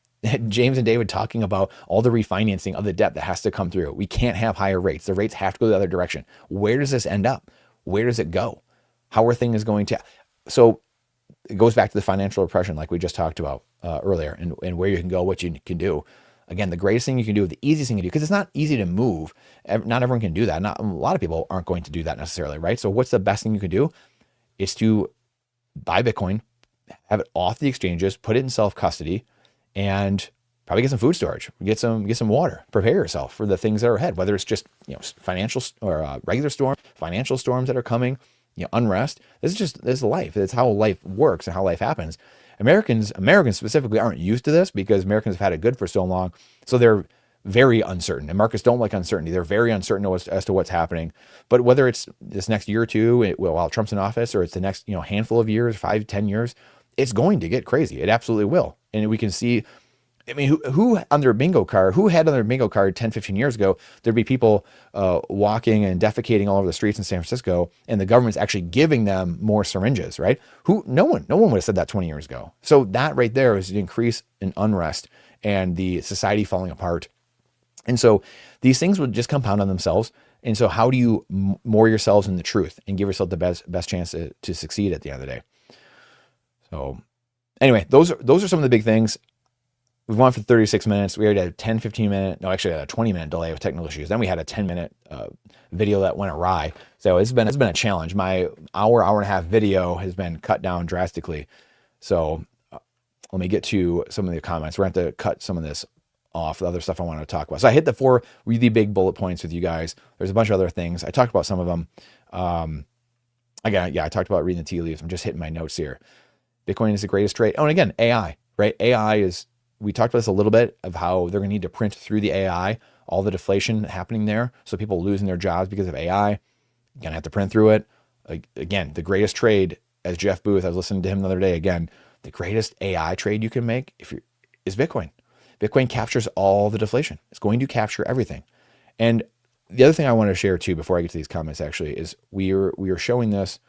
James and David talking about all the refinancing of the debt that has to come through. We can't have higher rates. The rates have to go the other direction. Where does this end up? Where does it go? How are things going to? So it goes back to the financial repression, like we just talked about earlier, and where you can go, what you can do. Again, the greatest thing you can do, the easiest thing to do, because it's not easy to move. Not everyone can do that. Not a lot of people aren't going to do that necessarily, right? So what's the best thing you can do? Is to buy Bitcoin, have it off the exchanges, put it in self custody, and probably get some food storage, get some water, prepare yourself for the things that are ahead. Whether it's just financial or regular storm, financial storms that are coming, unrest. This is life. It's how life works and how life happens. Americans specifically aren't used to this because Americans have had it good for so long, so they're very uncertain. And markets don't like uncertainty. They're very uncertain as to what's happening. But whether it's this next year or two, while Trump's in office, or it's the next handful of years, 5, 10 years, it's going to get crazy. It absolutely will. And we can see. I mean, who on their bingo card, who had on their bingo card 10, 15 years ago, there'd be people walking and defecating all over the streets in San Francisco, and the government's actually giving them more syringes, right? No one would have said that 20 years ago. So that right there is the increase in unrest and the society falling apart. And so these things would just compound on themselves. And so how do you moor yourselves in the truth and give yourself the best chance to succeed at the end of the day? So anyway, those are some of the big things. We've gone for 36 minutes. We already had a 10, 15 minute, no, actually a 20-minute delay with technical issues. Then we had a 10-minute video that went awry. So it's been a challenge. My hour and a half video has been cut down drastically. So let me get to some of the comments. We're going to have to cut some of this off, the other stuff I wanted to talk about. So I hit the 4 really big bullet points with you guys. There's a bunch of other things. I talked about some of them. I talked about reading the tea leaves. I'm just hitting my notes here. Bitcoin is the greatest trade. Oh, and again, AI, right? AI is, we talked about this a little bit of how they're going to need to print through the AI, all the deflation happening there. So people losing their jobs because of AI, you're going to have to print through it. Again, the greatest trade, as Jeff Booth, I was listening to him the other day, again, the greatest AI trade you can make is Bitcoin. Bitcoin captures all the deflation. It's going to capture everything. And the other thing I want to share too, before I get to these comments actually, is we were showing this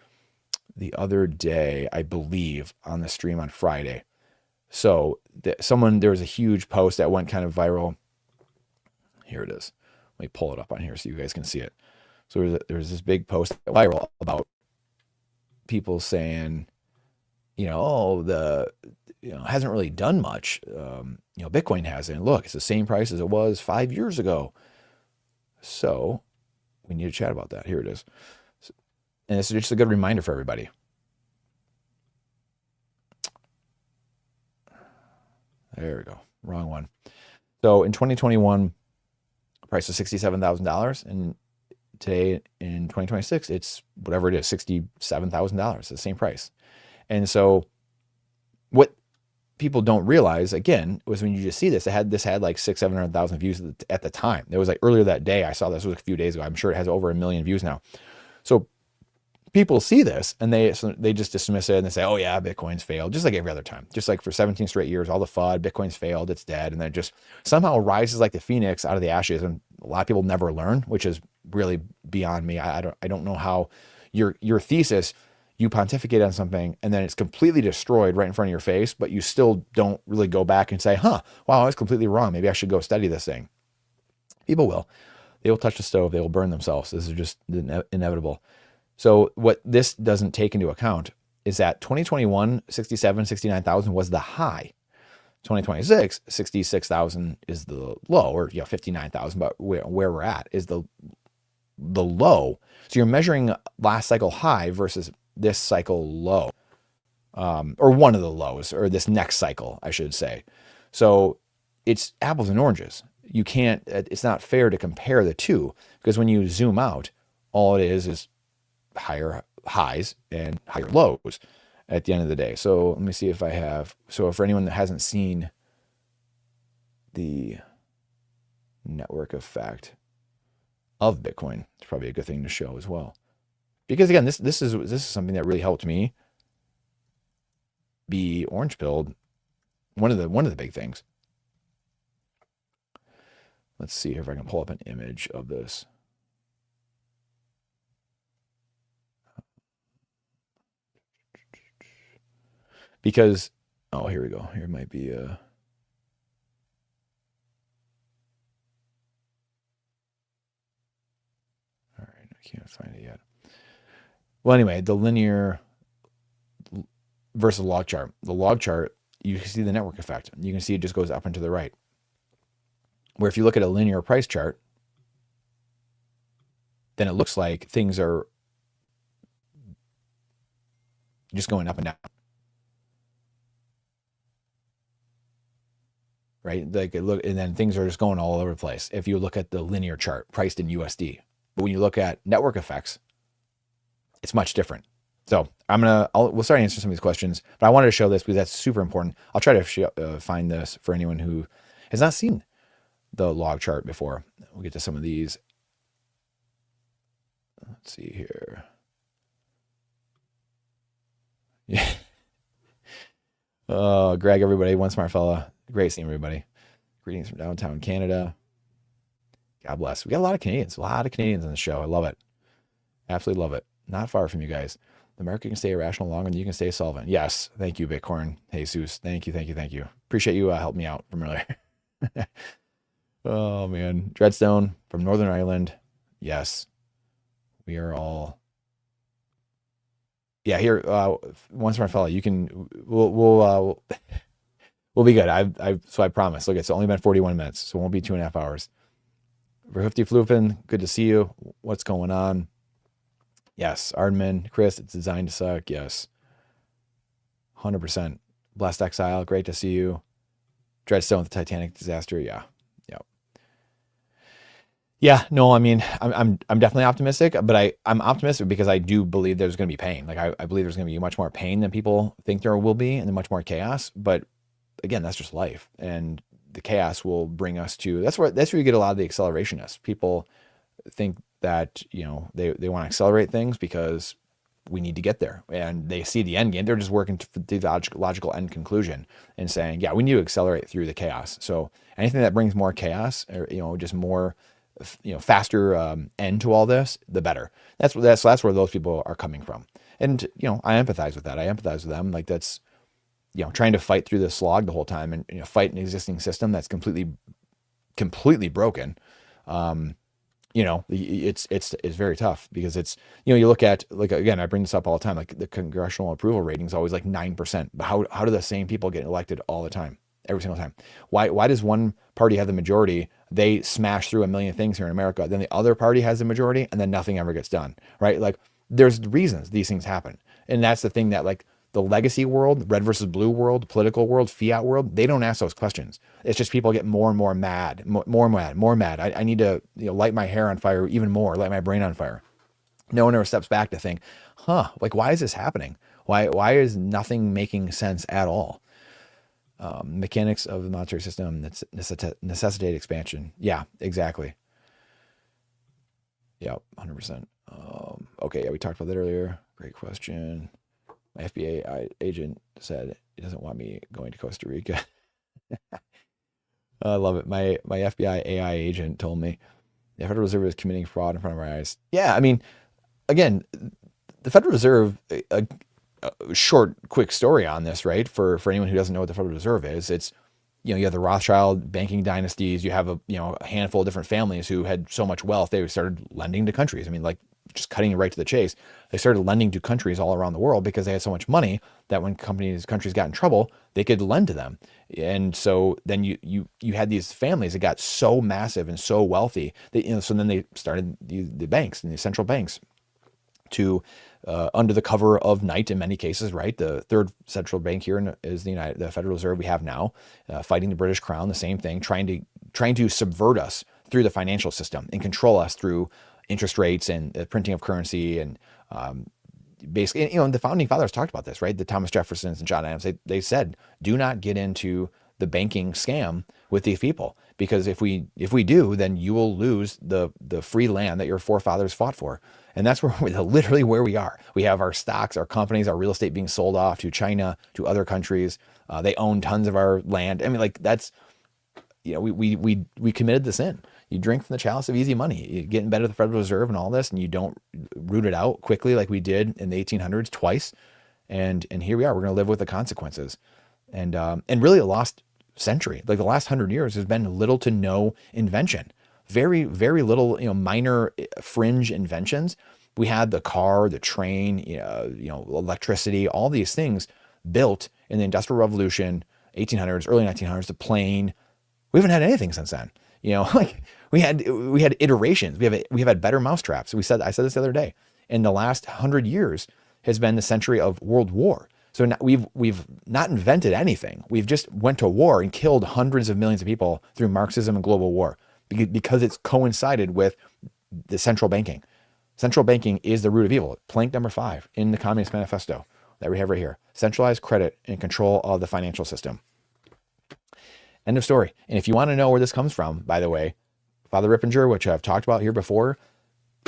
the other day, I believe, on the stream on Friday. So there was a huge post that went kind of viral. Here it is. Let me pull it up on here so you guys can see it. So there's this big post viral about people saying, hasn't really done much. Bitcoin hasn't. Look, it's the same price as it was 5 years ago. So we need to chat about that. Here it is. And it's just a good reminder for everybody. There we go. Wrong one. So in 2021, the price was $67,000. And today in 2026, it's whatever it is, $67,000. It's the same price. And so what people don't realize, again, was when you just see this, it had like 600,000-700,000 views at the time. It was like earlier that day. I saw this was a few days ago. I'm sure it has over 1 million views now. So people see this and they just dismiss it and they say, oh yeah, Bitcoin's failed, just like every other time. Just like for 17 straight years, all the FUD, Bitcoin's failed, it's dead. And then it just somehow rises like the phoenix out of the ashes. And a lot of people never learn, which is really beyond me. I don't know how your thesis, you pontificate on something and then it's completely destroyed right in front of your face, but you still don't really go back and say, wow, I was completely wrong. Maybe I should go study this thing. People will. They will touch the stove. They will burn themselves. This is just inevitable. So what this doesn't take into account is that 2021, 69,000 was the high. 2026, 66,000 is the low, or 59,000, but where we're at is the low. So you're measuring last cycle high versus this cycle low, or one of the lows, or this next cycle, I should say. So it's apples and oranges. It's not fair to compare the two, because when you zoom out, all it is higher highs and higher lows at the end of the day. So let me see if I have, so for anyone that hasn't seen the network effect of Bitcoin, it's probably a good thing to show as well. Because again, this is something that really helped me be orange pilled. One of the big things. Let's see if I can pull up an image of this. Because, oh, here we go. Here might be a, Can't find it yet. Well, anyway, the linear versus log chart. The log chart, you can see the network effect. You can see it just goes up and to the right. Where if you look at a linear price chart, then it looks like things are just going up and down. Right? Like it look, and then things are just going all over the place. If you look at the linear chart priced in USD, but when you look at network effects, it's much different. So we'll start answering some of these questions, but I wanted to show this because that's super important. I'll try to find this for anyone who has not seen the log chart before. We'll get to some of these. Let's see here. Yeah. Oh, Greg, everybody, one smart fella. Great seeing everybody. Greetings from downtown Canada. God bless. We got a lot of Canadians on the show. I love it. Absolutely love it. Not far from you guys. The market can stay irrational longer than you can stay solvent. Yes. Thank you, Bitcoin. Jesus. Thank you. Appreciate you helping me out from earlier. Oh, man. Dreadstone from Northern Ireland. Yes. We are all. Yeah, here, once more, fella, you can, we'll be good. So I promise. Look, it's only been 41 minutes, so it won't be 2.5 hours. Verhufti Flufin, good to see you. What's going on? Yes. Ardman, Chris, it's designed to suck. Yes. 100%. Blessed Exile, great to see you. Dreadstone with the Titanic disaster. Yeah. Yep. Yeah. No, I mean, I'm definitely optimistic, but I'm optimistic because I do believe there's going to be pain. Like I believe there's going to be much more pain than people think there will be, and then much more chaos. But again, that's just life, and the chaos will bring us to, that's where you get a lot of the accelerationists. People think that, they want to accelerate things because we need to get there, and they see the end game. They're just working to the logical end conclusion and saying, yeah, we need to accelerate through the chaos. So anything that brings more chaos, or, just more, faster end to all this, the better. That's where those people are coming from. And, I empathize with that. I empathize with them. Like that's, trying to fight through the slog the whole time and, fight an existing system that's completely broken. It's very tough because it's, you look at, like, again, I bring this up all the time, like the congressional approval rating is always like 9%, but how do the same people get elected all the time, every single time? Why does one party have the majority? They smash through a million things here in America. Then the other party has the majority and then nothing ever gets done, right? Like there's reasons these things happen. And that's the thing that, like, the legacy world, red versus blue world, political world, fiat world, they don't ask those questions. It's just people get more and more mad, more mad. I need to light my hair on fire even more, light my brain on fire. No one ever steps back to think, like, why is this happening? Why is nothing making sense at all? Mechanics of the monetary system that necessitate expansion. Yeah, exactly. Yeah, 100%. Okay, yeah, we talked about that earlier. Great question. My FBI agent said he doesn't want me going to Costa Rica. I love it. My FBI AI agent told me the Federal Reserve is committing fraud in front of our eyes. Yeah, I mean, again, the Federal Reserve, a short, quick story on this, right? For anyone who doesn't know what the Federal Reserve is, it's, you have the Rothschild banking dynasties. You have a handful of different families who had so much wealth, they started lending to countries. I mean, like, just cutting it right to the chase, they started lending to countries all around the world because they had so much money that when countries got in trouble, they could lend to them. And so then you had these families that got so massive and so wealthy that, so then they started the banks and the central banks to, under the cover of night in many cases, right? The third central bank here is the Federal Reserve we have now, fighting the British Crown, the same thing, trying to subvert us through the financial system and control us through interest rates and the printing of currency. And basically, the founding fathers talked about this, right? The Thomas Jeffersons and John Adams, they said, do not get into the banking scam with these people, because if we do, then you will lose the free land that your forefathers fought for. And that's literally where we are. We have our stocks, our companies, our real estate being sold off to China, to other countries. They own tons of our land. I mean, like, that's, we committed the sin. You drink from the chalice of easy money. You get in bed with the Federal Reserve and all this, and you don't root it out quickly like we did in the 1800s twice. And here we are. We're going to live with the consequences. And really a lost century. Like the last 100 years has been little to no invention very, very little, minor fringe inventions. We had the car, the train, electricity, all these things built in the Industrial Revolution, 1800s, early 1900s, the plane. We haven't had anything since then. Like we had iterations. We have had better mousetraps. I said this the other day. In the last 100 years has been the century of world war. So now we've not invented anything. We've just went to war and killed hundreds of millions of people through Marxism and global war because it's coincided with the central banking. Central banking is the root of evil. Plank number 5 in the Communist Manifesto that we have right here. Centralized credit and control of the financial system. End of story. And if you want to know where this comes from, by the way, Father Rippinger, which I've talked about here before,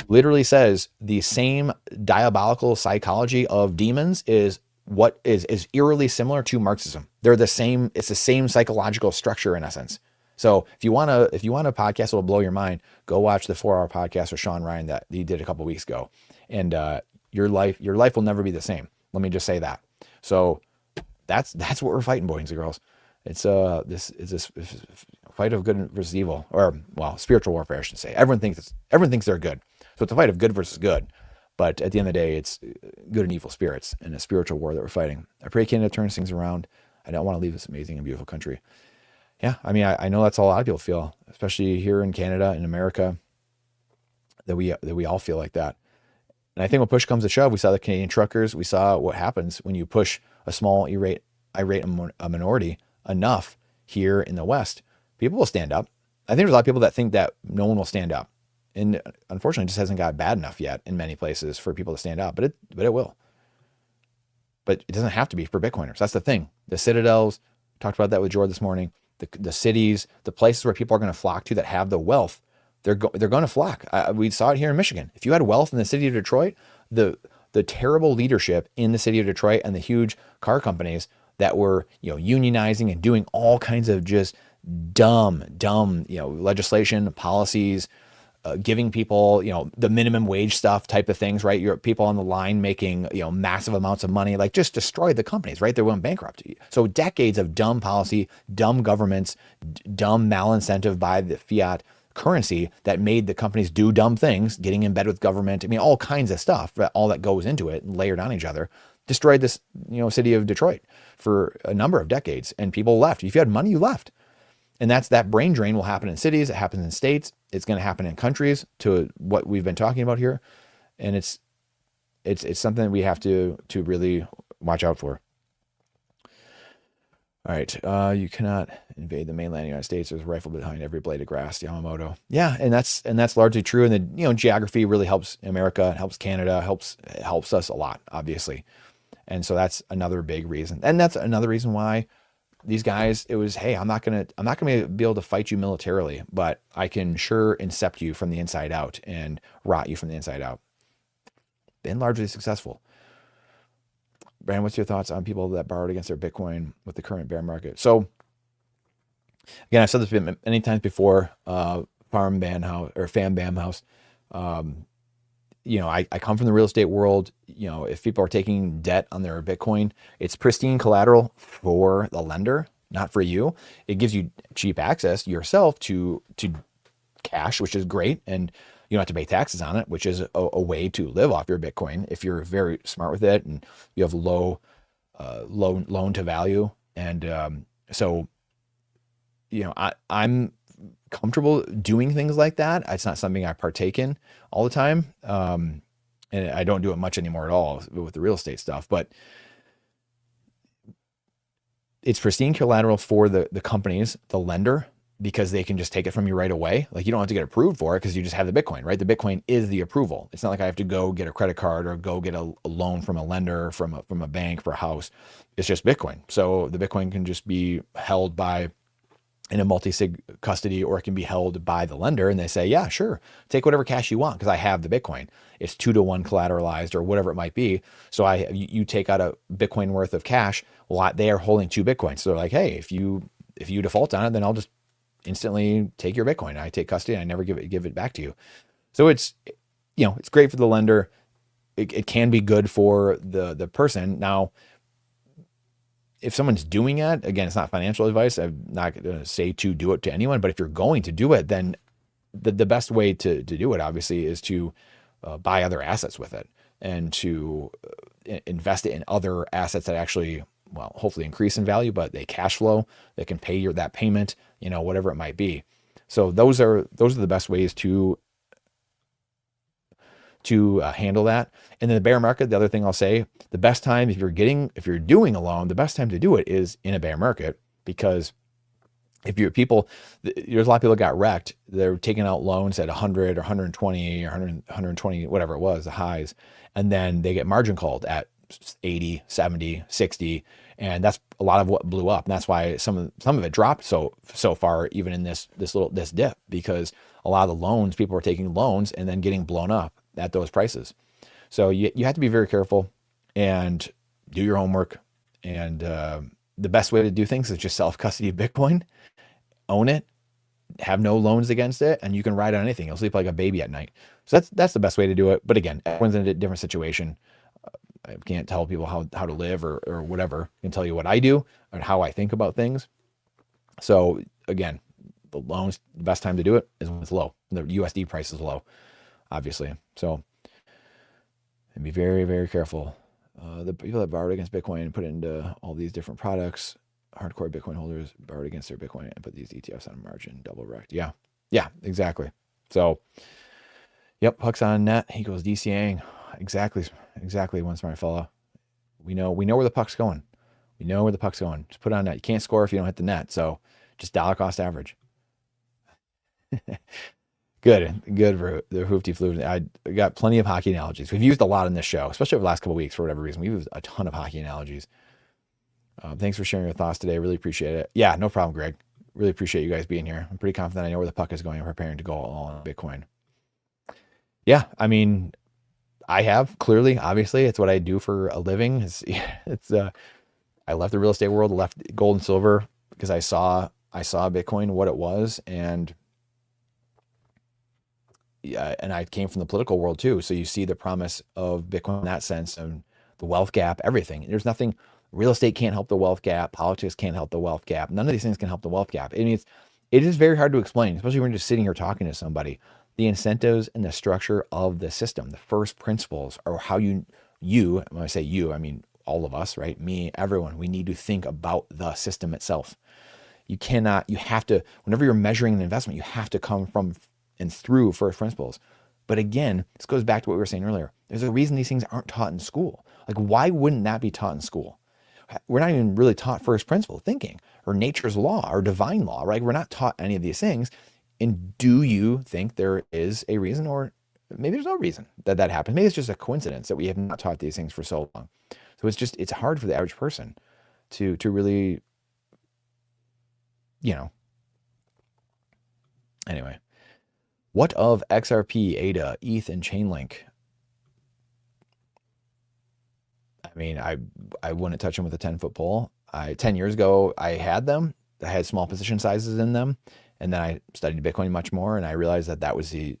literally says the same diabolical psychology of demons is what is eerily similar to Marxism. They're the same. It's the same psychological structure in essence. So if you want a podcast that will blow your mind, go watch the 4-hour podcast with Sean Ryan that he did a couple weeks ago, and your life will never be the same. Let me just say that. So that's what we're fighting, boys and girls. It's this fight of good versus evil, or spiritual warfare, I should say. Everyone thinks they're good, so it's a fight of good versus good. But at the end of the day, it's good and evil spirits in a spiritual war that we're fighting. I pray Canada turns things around. I don't want to leave this amazing and beautiful country. Yeah, I mean, I know that's how a lot of people feel, especially here in Canada and America, that we all feel like that. And I think when push comes to shove, we saw the Canadian truckers. We saw what happens when you push a small irate minority enough here in the West. People will stand up. I think there's a lot of people that think that no one will stand up. And unfortunately, it just hasn't got bad enough yet in many places for people to stand up, but it will. But it doesn't have to be for Bitcoiners. That's the thing. The citadels, talked about that with George this morning. The cities, the places where people are going to flock to that have the wealth, they're going to flock. We saw it here in Michigan. If you had wealth in the city of Detroit, the terrible leadership in the city of Detroit and the huge car companies that were unionizing and doing all kinds of just dumb legislation, policies, giving people, the minimum wage stuff type of things, right? You're people on the line making, massive amounts of money, like just destroyed the companies, right? They went bankrupt. So decades of dumb policy, dumb governments, dumb malincentive by the fiat currency that made the companies do dumb things, getting in bed with government. I mean, all kinds of stuff, all that goes into it and layered on each other, destroyed this, city of Detroit for a number of decades, and people left. If you had money, you left. And that brain drain will happen in cities. It happens in states. It's going to happen in countries, to what we've been talking about here. And it's something that we have to really watch out for. All right. You cannot invade the mainland United States. There's a rifle behind every blade of grass, Yamamoto. Yeah. And that's largely true. And the, geography really helps America, helps Canada, helps us a lot, obviously. And so that's another big reason. And that's another reason why these guys, it was, hey, I'm not gonna be able to fight you militarily, but I can sure incept you from the inside out and rot you from the inside out. Been largely successful. Brandon, what's your thoughts on people that borrowed against their Bitcoin with the current bear market? So again, I've said this many times before, Farm Bam House or Fam Bam House. I come from the real estate world. If people are taking debt on their Bitcoin, it's pristine collateral for the lender, not for you. It gives you cheap access yourself to cash, which is great. And you don't have to pay taxes on it, which is a way to live off your Bitcoin if you're very smart with it and you have low loan to value. And so I'm comfortable doing things like that. It's not something I partake in all the time. And I don't do it much anymore at all with the real estate stuff, but it's pristine collateral for the companies, the lender, because they can just take it from you right away. Like you don't have to get approved for it because you just have the Bitcoin, right? The Bitcoin is the approval. It's not like I have to go get a credit card or go get a loan from a lender, from a bank for a house. It's just Bitcoin. So the Bitcoin can just be held in a multi-sig custody, or it can be held by the lender, and they say, yeah, sure, take whatever cash you want because I have the Bitcoin. It's 2-to-1 collateralized or whatever it might be. So you take out a Bitcoin worth of cash. Well, they are holding 2 Bitcoins. So they're like, hey, if you default on it, then I'll just instantly take your Bitcoin. I take custody and I never give it back to you. So it's great for the lender. It can be good for the person. Now, if someone's doing it, again, it's not financial advice. I'm not going to say to do it to anyone, but if you're going to do it, then the best way to do it obviously is to buy other assets with it and to invest it in other assets that actually, well, hopefully increase in value, but they cash flow, they can pay your that payment, whatever it might be. So those are the best ways to handle that. And in the bear market, the other thing I'll say, the best time if you're doing a loan, the best time to do it is in a bear market, because if you're people, there's a lot of people that got wrecked. They're taking out loans at 100 or 120 or 100, 120, whatever it was, the highs. And then they get margin called at 80, 70, 60. And that's a lot of what blew up. And that's why some of it dropped so far, even in this dip, because a lot of the loans, people were taking loans and then getting blown up at those prices. So you have to be very careful and do your homework. And the best way to do things is just self-custody Bitcoin, own it, have no loans against it, and you can ride on anything. You'll sleep like a baby at night. So that's the best way to do it. But again, everyone's in a different situation. I can't tell people how to live or whatever. I can tell you what I do and how I think about things. So again, the loans, the best time to do it is when it's low. The USD price is low, obviously. So and be very, very careful. The people that borrowed against Bitcoin and put it into all these different products, hardcore Bitcoin holders borrowed against their Bitcoin and put these ETFs on margin, double wrecked. Yeah, exactly. So, yep, Huck's on net. He goes DCAing. Exactly. One smart fella. We know where the puck's going. We know where the puck's going. Just put it on net. You can't score if you don't hit the net. So just dollar cost average. Good for the hoofty flu. I got plenty of hockey analogies. We've used a lot in this show, especially over the last couple of weeks for whatever reason. We've used a ton of hockey analogies. Thanks for sharing your thoughts today. Really appreciate it. Yeah, no problem, Greg. Really appreciate you guys being here. I'm pretty confident I know where the puck is going. I'm preparing to go all on Bitcoin. Yeah, I mean, I have clearly, obviously, it's what I do for a living. I left the real estate world, left gold and silver because I saw Bitcoin, what it was, and I came from the political world too. So you see the promise of Bitcoin in that sense, and the wealth gap, everything. There's nothing. Real estate can't help the wealth gap. Politics can't help the wealth gap. None of these things can help the wealth gap. I mean, it is very hard to explain, especially when you're just sitting here talking to somebody. The incentives and the structure of the system, the first principles, are how you, when I say you, I mean all of us, right? Me, everyone, we need to think about the system itself. You have to, whenever you're measuring an investment, you have to come from and through first principles. But again, this goes back to what we were saying earlier. There's a reason these things aren't taught in school. Like, why wouldn't that be taught in school? We're not even really taught first principle thinking or nature's law or divine law, right? We're not taught any of these things. And do you think there is a reason, or maybe there's no reason that happened? Maybe it's just a coincidence that we have not taught these things for so long. So it's hard for the average person to really, anyway. What of XRP, ADA, ETH, and Chainlink? I mean, I wouldn't touch them with a 10-foot pole. 10 years ago, I had them. I had small position sizes in them. And then I studied Bitcoin much more, and I realized that was the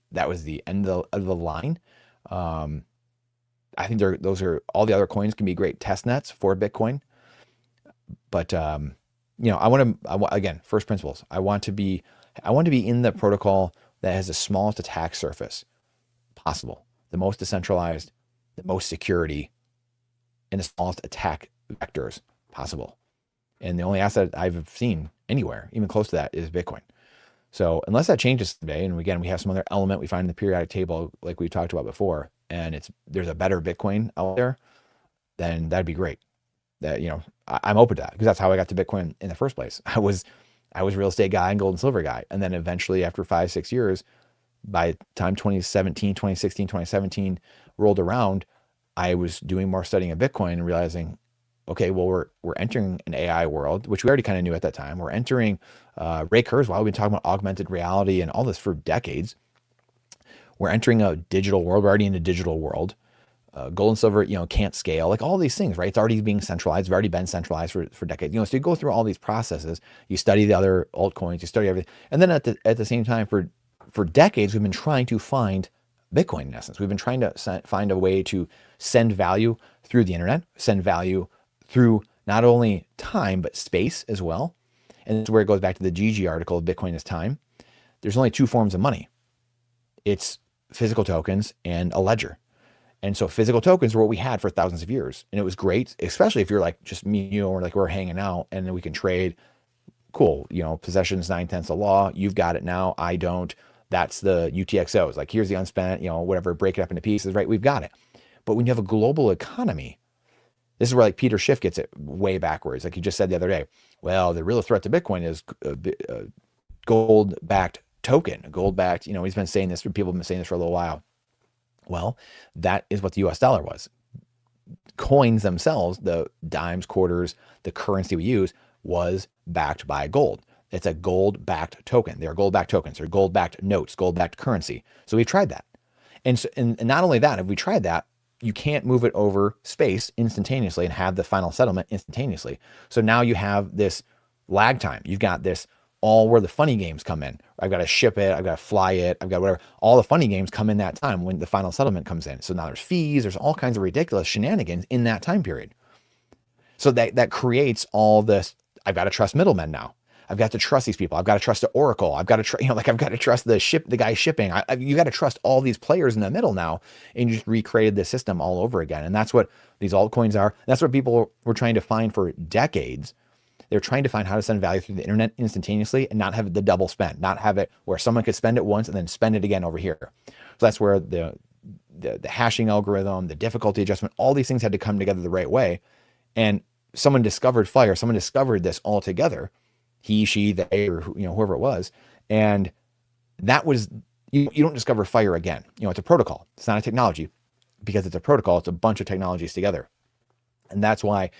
end of the line. I think those are all the other coins can be great test nets for Bitcoin. But again, first principles. I want to be in the protocol that has the smallest attack surface possible, the most decentralized, the most security, and the smallest attack vectors possible. And the only asset I've seen anywhere, even close to that, is Bitcoin. So unless that changes today, and again, we have some other element we find in the periodic table, like we talked about before, and there's a better Bitcoin out there, then that'd be great. That, I'm open to that, because that's how I got to Bitcoin in the first place. I was a real estate guy and gold and silver guy. And then eventually, after 5-6 years, by the time 2016, 2017 rolled around, I was doing more studying of Bitcoin and realizing, okay, well, we're entering an AI world, which we already kind of knew at that time. We're entering Ray Kurzweil. We've been talking about augmented reality and all this for decades. We're entering a digital world. We're already in a digital world. Gold and silver, can't scale, like all these things, right? It's already being centralized. It's already been centralized for decades. So you go through all these processes, you study the other altcoins, you study everything. And then at the same time, for decades, we've been trying to find Bitcoin in essence. We've been trying to find a way to send value through the internet, send value through not only time, but space as well. And this is where it goes back to the GG article, Bitcoin is time. There's only two forms of money. It's physical tokens and a ledger. And so physical tokens were what we had for thousands of years. And it was great, especially if you're like just me, or like we're hanging out and then we can trade. Cool. Possessions, 9/10 of law. You've got it now. I don't. That's the UTXOs. Like here's the unspent, whatever, break it up into pieces, right? We've got it. But when you have a global economy, this is where like Peter Schiff gets it way backwards. Like he just said the other day, well, the real threat to Bitcoin is a gold backed token, a gold backed, he's been saying this, people have been saying this for a little while. Well, that is what the US dollar was. Coins themselves, the dimes, quarters, the currency we use was backed by gold. It's a gold backed token. They're gold backed tokens. They're gold backed notes, gold backed currency. So we've tried that. And not only that, if we tried that, you can't move it over space instantaneously and have the final settlement instantaneously. So now you have this lag time. You've got this all where the funny games come in. I've got to ship it. I've got to fly it. I've got whatever. All the funny games come in that time when the final settlement comes in. So now there's fees. There's all kinds of ridiculous shenanigans in that time period. So that creates all this. I've got to trust middlemen now. I've got to trust these people. I've got to trust the Oracle. I've got to, I've got to trust the guy shipping. You got to trust all these players in the middle now, and you just recreated the system all over again. And that's what these altcoins are. That's what people were trying to find for decades. They're trying to find how to send value through the internet instantaneously and not have the double spend, not have it where someone could spend it once and then spend it again over here. So that's where the hashing algorithm, the difficulty adjustment, all these things had to come together the right way. And someone discovered FIRE. Someone discovered this all together. He, she, they, or whoever it was. And that was, you don't discover FIRE again. It's a protocol. It's not a technology. Because it's a protocol, it's a bunch of technologies together. And that's why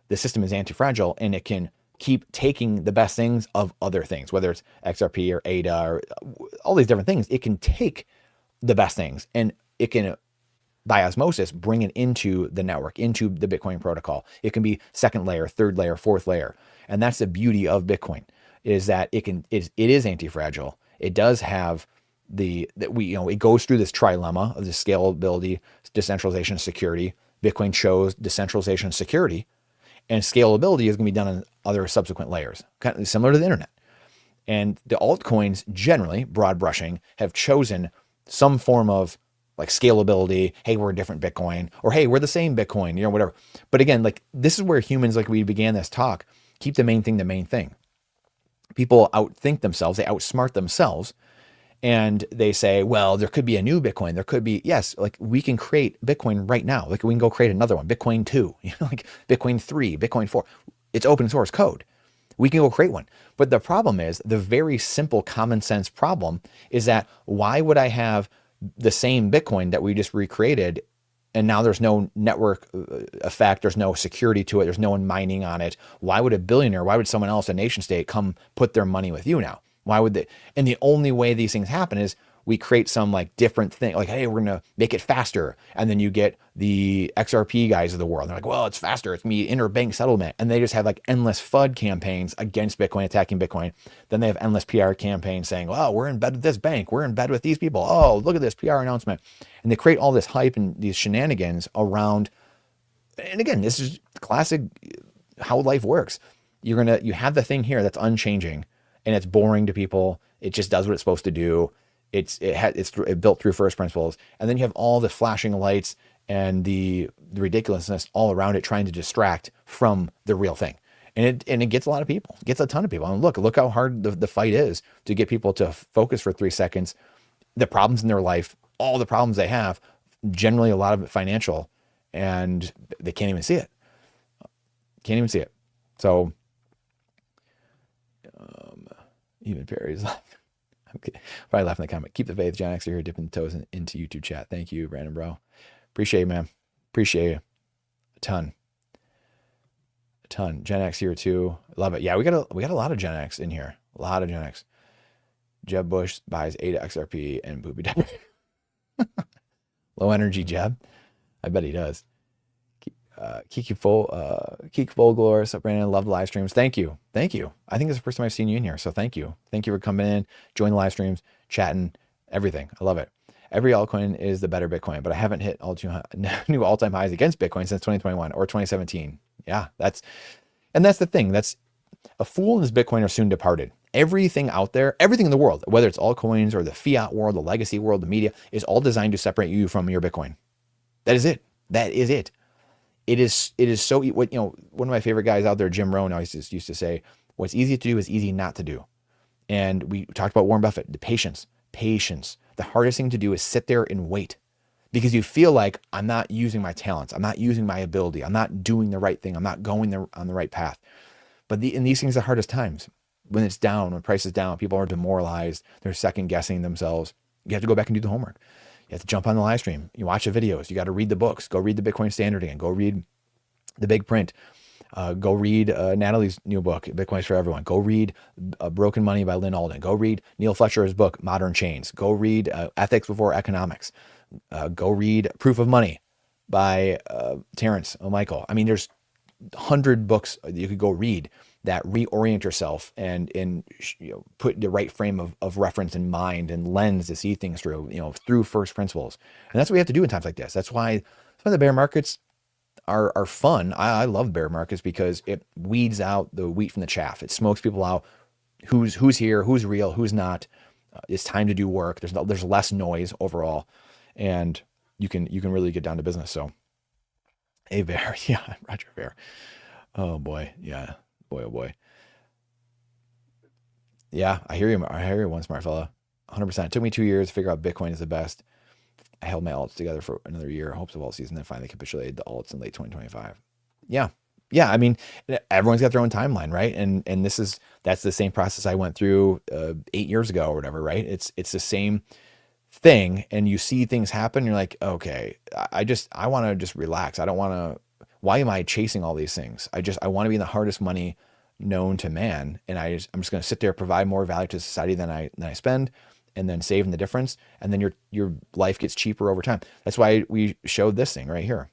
the system is anti-fragile, and it can keep taking the best things of other things, whether it's XRP or ADA or all these different things. It can take the best things and it can, by osmosis, bring it into the network, into the Bitcoin protocol. It can be second layer, third layer, fourth layer. And that's the beauty of Bitcoin, is that it is anti-fragile. It does have it goes through this trilemma of the scalability, decentralization, security. Bitcoin chose decentralization, security, and scalability is going to be done on other subsequent layers, kind of similar to the internet. And the altcoins generally, broad brushing, have chosen some form of like scalability. Hey, we're a different Bitcoin, or hey, we're the same Bitcoin, whatever. But again, like this is where humans, like we began this talk, keep the main thing the main thing. People outthink themselves, they outsmart themselves, and they say, well, there could be a new Bitcoin. There could be, yes, like we can create Bitcoin right now. Like we can go create another one, Bitcoin 2, like Bitcoin 3, Bitcoin 4. It's open source code. We can go create one. But the problem is, the very simple common sense problem is that why would I have the same Bitcoin that we just recreated, and now there's no network effect, there's no security to it, there's no one mining on it? Why would a billionaire, why would someone else, a nation state, come put their money with you now? Why would they? And the only way these things happen is we create some like different thing, like, hey, we're going to make it faster. And then you get the XRP guys of the world. They're like, well, it's faster. It's me interbank settlement. And they just have like endless FUD campaigns against Bitcoin, attacking Bitcoin. Then they have endless PR campaigns saying, well, we're in bed with this bank. We're in bed with these people. Oh, look at this PR announcement. And they create all this hype and these shenanigans around. And again, this is classic how life works. You have the thing here that's unchanging and it's boring to people. It just does what it's supposed to do. It's built through first principles. And then you have all the flashing lights and the ridiculousness all around it, trying to distract from the real thing. And it gets a lot of people, it gets a ton of people. And look how hard the fight is to get people to focus for 3 seconds. The problems in their life, all the problems they have, generally a lot of it financial, and they can't even see it. Can't even see it. So, even Perry's laughing. Okay. Probably laughing in the comment. Keep the faith, John X. You're here dipping the toes into YouTube chat. Thank you, Brandon, bro. Appreciate you, man. Appreciate you. A ton. Gen X here too. Love it. Yeah, we got a lot of Gen X in here. A lot of Gen X. Jeb Bush buys ADA XRP and Booby Dapper. Low energy Jeb. I bet he does. Kiki Folglore, what's up, Brandon? Love the live streams. Thank you. I think it's the first time I've seen you in here, so thank you. Thank you for coming in, joining the live streams, chatting, everything. I love it. Every altcoin is the better Bitcoin, but I haven't hit new all-time highs against Bitcoin since 2021 or 2017. Yeah, that's the thing. That's a fool and his Bitcoin are soon departed. Everything out there, everything in the world, whether it's altcoins or the fiat world, the legacy world, the media, is all designed to separate you from your Bitcoin. That is it. That is it. It is so, what, one of my favorite guys out there, Jim Rohn, always just used to say, what's easy to do is easy not to do. And we talked about Warren Buffett, the patience. The hardest thing to do is sit there and wait, because you feel like, I'm not using my talents. I'm not using my ability. I'm not doing the right thing. I'm not going on the right path. But in these things, the hardest times, when it's down, when price is down, people are demoralized. They're second guessing themselves. You have to go back and do the homework. You have to jump on the live stream. You watch the videos. You got to read the books. Go read the Bitcoin Standard again. Go read the big print. Go read Natalie's new book, Bitcoin's for Everyone. Go read Broken Money by Lynn Alden. Go read Neil Fletcher's book, Modern Chains. Go read Ethics Before Economics. Go read Proof of Money by Terrence O'Michael. I mean, there's 100 books you could go read that reorient yourself and put the right frame of reference in mind and lens to see things through first principles. And that's what we have to do in times like this. That's why the bear markets are fun. I love bear markets because it weeds out the wheat from the chaff. It smokes people out. Who's here, who's real, who's not. It's time to do work. There's less noise overall, and you can really get down to business. So, a bear, yeah, Roger Bear. Oh boy, yeah, boy, oh boy. Yeah, I hear you. I hear you, one smart fella. 100%. It took me 2 years to figure out Bitcoin is the best. I held my alts together for another year, hopes of alt season, then finally capitulated the alts in late 2025. Yeah. Yeah. I mean, everyone's got their own timeline, right? And that's the same process I went through 8 years ago or whatever, right? It's the same thing. And you see things happen. You're like, okay, I want to just relax. I don't want to, why am I chasing all these things? I want to be in the hardest money known to man. And I'm just going to sit there, provide more value to society than I spend, and then saving the difference. And then your life gets cheaper over time. That's why we showed this thing right here.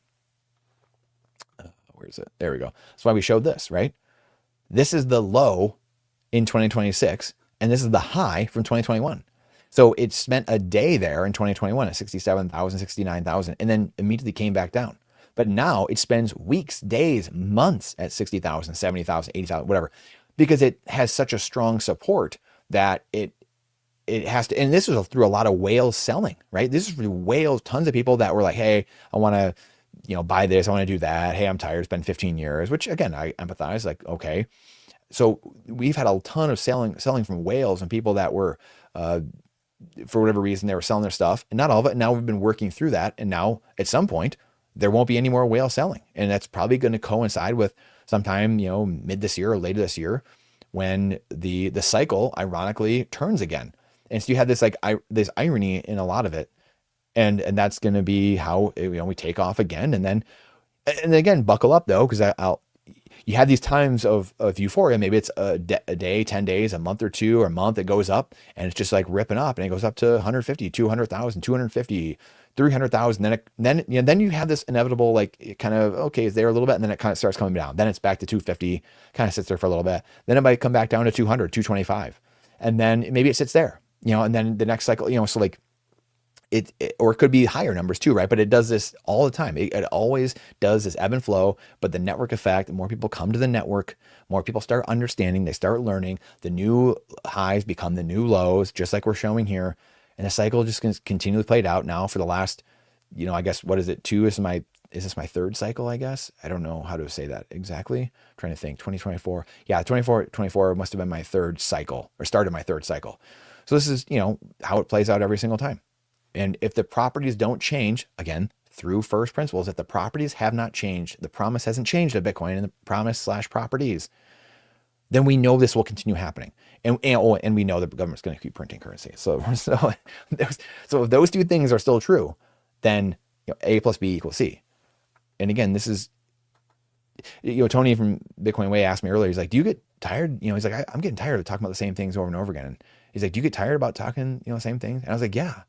Where is it? There we go. That's why we showed this, right? This is the low in 2026, and this is the high from 2021. So it spent a day there in 2021 at 67,000, 69,000, and then immediately came back down. But now it spends weeks, days, months at 60,000, 70,000, 80,000, whatever, because it has such a strong support that it has to, and this was through a lot of whale selling, right? This is through whales, tons of people that were like, hey, I want to, buy this. I want to do that. Hey, I'm tired. It's been 15 years, which again, I empathize, like, okay. So we've had a ton of selling from whales and people that were, for whatever reason, they were selling their stuff, and not all of it. Now we've been working through that. And now at some point there won't be any more whale selling. And that's probably going to coincide with sometime, mid this year or later this year, when the cycle ironically turns again. And so you have this this irony in a lot of it, and that's going to be how we take off again, and then again buckle up though, because you have these times of euphoria. Maybe it's a day, 10 days, a month or two, or a month. It goes up and it's just like ripping up, and it goes up to 150, 200,000, 250, 300,000. Then you have this inevitable it kind of it's there a little bit, and then it kind of starts coming down. Then it's back to 250, kind of sits there for a little bit. Then it might come back down to 200, 225, and then maybe it sits there. And then the next cycle, so or it could be higher numbers too, right? But it does this all the time. It always does this ebb and flow, but the network effect, the more people come to the network, more people start understanding, they start learning, the new highs become the new lows, just like we're showing here. And the cycle just continually played out now for the last, I guess, what is it? Is this my third cycle? I guess, I don't know how to say that exactly. I'm trying to think. 2024. Yeah. 24 must've been my third cycle, or started my third cycle. So this is, how it plays out every single time. And if the properties don't change, again, through first principles, if the properties have not changed, the promise hasn't changed of Bitcoin and the promise/properties, then we know this will continue happening. And we know that the government's going to keep printing currency. So if those two things are still true, then A plus B equals C. And again, this is, Tony from Bitcoin Way asked me earlier, he's like, do you get tired? He's like, I'm getting tired of talking about the same things over and over again. And he's like, do you get tired about talking, the same things? And I was like, yeah,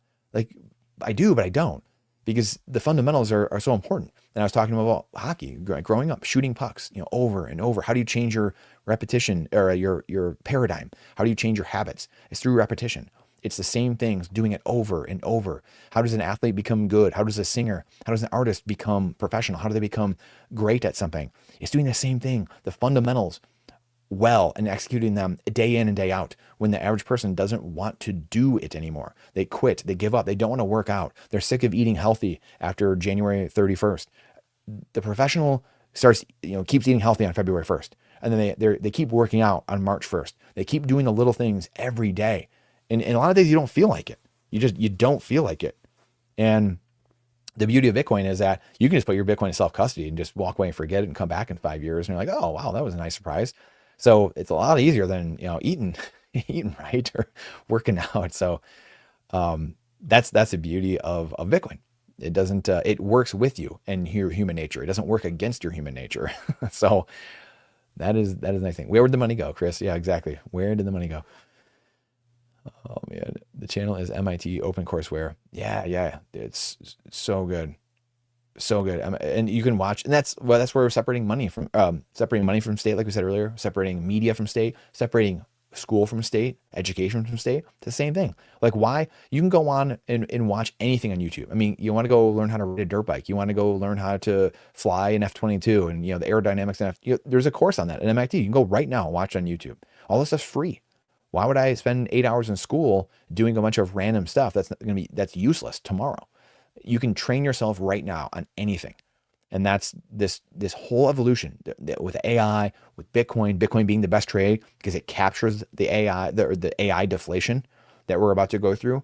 I do, but I don't, because the fundamentals are so important. And I was talking about hockey, growing up, shooting pucks, over and over. How do you change your repetition, or your paradigm? How do you change your habits? It's through repetition. It's the same things, doing it over and over. How does an athlete become good? How does a singer, how does an artist become professional? How do they become great at something? It's doing the same thing. The fundamentals well and executing them day in and day out when the average person doesn't want to do it anymore. They quit, they give up, they don't want to work out. They're sick of eating healthy after January 31st. The professional starts, keeps eating healthy on February 1st. And then they keep working out on March 1st. They keep doing the little things every day. And a lot of days you don't feel like it. You don't feel like it. And the beauty of Bitcoin is that you can just put your Bitcoin in self-custody and just walk away and forget it and come back in 5 years. And you're like, oh, wow, that was a nice surprise. So it's a lot easier than, eating, eating right or working out. So that's the beauty of Bitcoin. It doesn't, it works with you and your human nature. It doesn't work against your human nature. So that is a nice thing. Where would the money go, Chris? Yeah, exactly. Where did the money go? Oh man, the channel is MIT OpenCourseWare. Yeah, it's so good, so good. And you can watch, and that's where we're separating money from state, like we said earlier, separating media from state, separating school from state, education from state. It's the same thing. Like why you can go on and watch anything on YouTube. I mean, you want to go learn how to ride a dirt bike, you want to go learn how to fly an F-22, and the aerodynamics and there's a course on that at MIT. You can go right now and watch on YouTube. All this stuff's free. Why would I spend 8 hours in school doing a bunch of random stuff that's useless tomorrow? You can train yourself right now on anything. And that's this whole evolution with AI, with Bitcoin being the best trade because it captures the AI deflation that we're about to go through.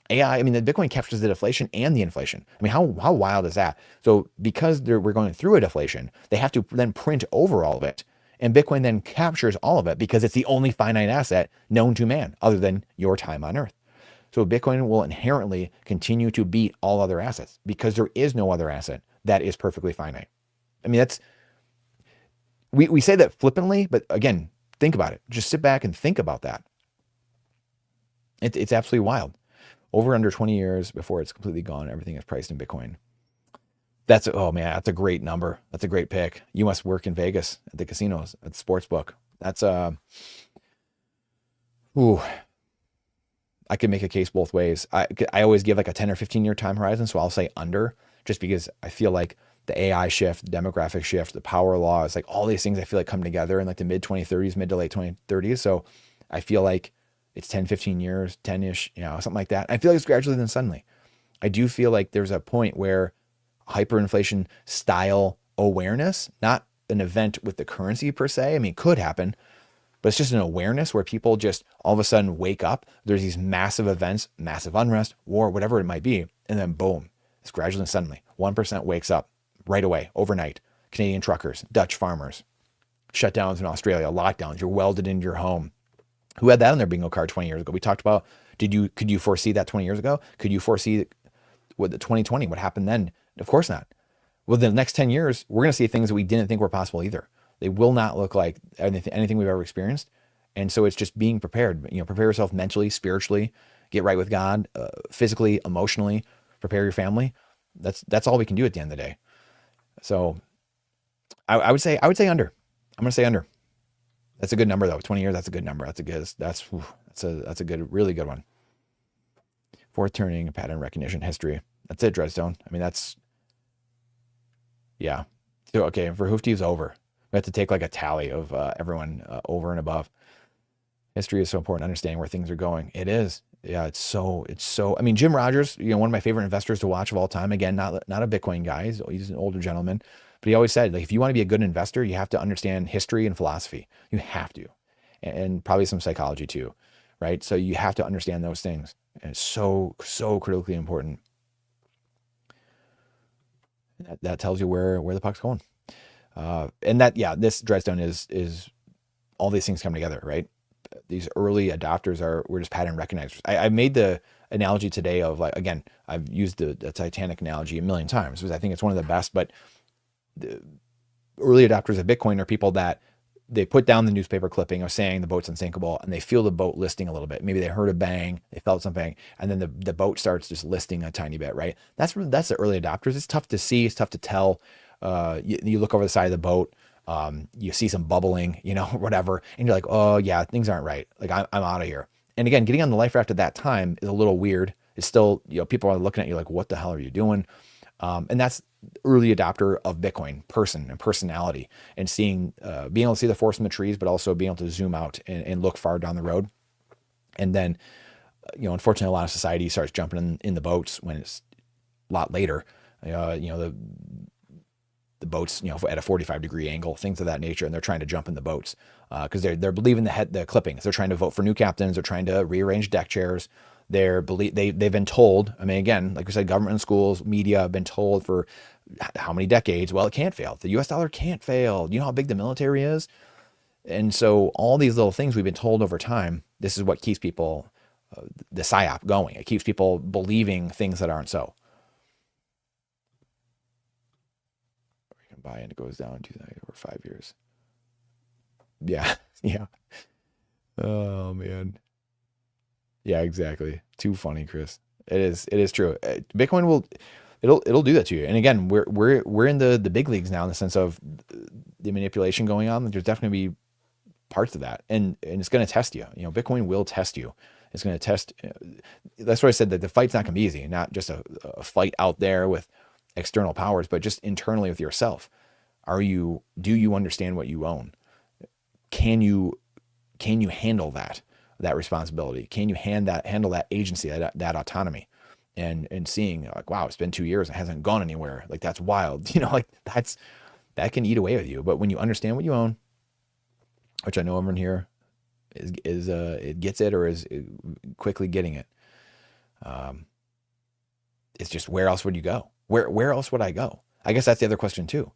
I mean, the Bitcoin captures the deflation and the inflation. I mean, how wild is that? So because we're going through a deflation, they have to then print over all of it. And Bitcoin then captures all of it because it's the only finite asset known to man other than your time on earth. So Bitcoin will inherently continue to beat all other assets because there is no other asset that is perfectly finite. I mean, we say that flippantly, but again, think about it. Just sit back and think about that. It's absolutely wild. Over under 20 years before it's completely gone, everything is priced in Bitcoin. Oh man, that's a great number. That's a great pick. You must work in Vegas at the casinos, at the sports book. That's I could make a case both ways. I always give like a 10 or 15 year time horizon. So I'll say under just because I feel like the AI shift, the demographic shift, the power laws, like all these things I feel like come together in like the mid 2030s, mid to late 2030s. So I feel like it's 10, 15 years, 10-ish, something like that. I feel like it's gradually then suddenly. I do feel like there's a point where hyperinflation style awareness, not an event with the currency per se. I mean, it could happen, but it's just an awareness where people just all of a sudden wake up. There's these massive events, massive unrest, war, whatever it might be. And then boom, it's gradually and suddenly 1% wakes up right away, overnight. Canadian truckers, Dutch farmers, shutdowns in Australia, lockdowns, you're welded into your home. Who had that on their bingo card 20 years ago? We talked about, could you foresee that 20 years ago? Could you foresee what the 2020, what happened then? Of course not. Well, the next 10 years, we're going to see things that we didn't think were possible either. They will not look like anything we've ever experienced. And so it's just being prepared, prepare yourself mentally, spiritually, get right with God, physically, emotionally, prepare your family. That's all we can do at the end of the day. So I would say under. I'm going to say under. That's a good number though. 20 years. That's a good number. That's a good, really good one. Fourth turning, pattern recognition, history. That's it, Dreadstone. I mean, yeah. So, okay, for Hoofty's over. We have to take like a tally of everyone over and above. History is so important, understanding where things are going. It is. Yeah, it's so, I mean, Jim Rogers, one of my favorite investors to watch of all time. Again, not a Bitcoin guy. He's an older gentleman, but he always said, like, if you want to be a good investor, you have to understand history and philosophy. You have to, and probably some psychology too, right? So you have to understand those things. And it's so critically important. That tells you where the puck's going. And this Dreadstone is all these things come together, right? These early adopters we're just pattern recognizers. I made the analogy today of like, again, I've used the Titanic analogy a million times because I think it's one of the best, but the early adopters of Bitcoin are people that they put down the newspaper clipping of saying the boat's unsinkable and they feel the boat listing a little bit. Maybe they heard a bang, they felt something, and then the boat starts just listing a tiny bit, right? That's the early adopters. It's tough to see, it's tough to tell. You look over the side of the boat, you see some bubbling, whatever, and you're like, oh yeah, things aren't right. Like I'm out of here. And again, getting on the life raft at that time is a little weird. It's still, people are looking at you like, what the hell are you doing? And that's early adopter of Bitcoin person and personality, and seeing, being able to see the forest in the trees, but also being able to zoom out and look far down the road. And then, unfortunately, a lot of society starts jumping in the boats when it's a lot later. The boats, at a 45-degree angle, things of that nature, and they're trying to jump in the boats because they're believing the clippings. They're trying to vote for new captains. They're trying to rearrange deck chairs. They've been told. I mean, again, like we said, government and schools, media have been told for how many decades? Well, it can't fail. The U.S. dollar can't fail. You know how big the military is, and so all these little things we've been told over time. This is what keeps people, the psyop, going. It keeps people believing things that aren't so. Buy and it goes down to over 5 years. Yeah. Yeah. Oh man. Yeah, exactly. Too funny, Chris. It is true. Bitcoin it'll do that to you. And again, we're in the big leagues now in the sense of the manipulation going on. There's definitely be parts of that. And it's going to test you. Bitcoin will test you. It's going to test. That's why I said that the fight's not going to be easy, not just a fight out there with external powers, but just internally with yourself. Do you understand what you own? Can you handle that responsibility? Can you handle that agency, that autonomy, and seeing like, wow, it's been 2 years and it hasn't gone anywhere. Like that's wild. Like that can eat away with you. But when you understand what you own, which I know everyone here is it gets it or is quickly getting it. It's just, where else would you go? Where else would I go? I guess that's the other question too.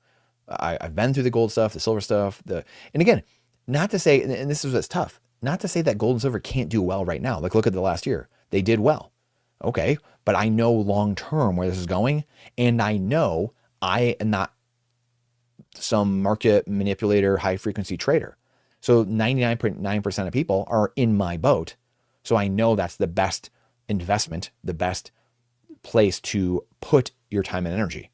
I've been through the gold stuff, the silver stuff, and again, not to say, and this is what's tough, not to say that gold and silver can't do well right now. Like look at the last year, they did well. Okay. But I know long-term where this is going. And I know I am not some market manipulator, high frequency trader. So 99.9% of people are in my boat. So I know that's the best investment, the best place to put your time and energy.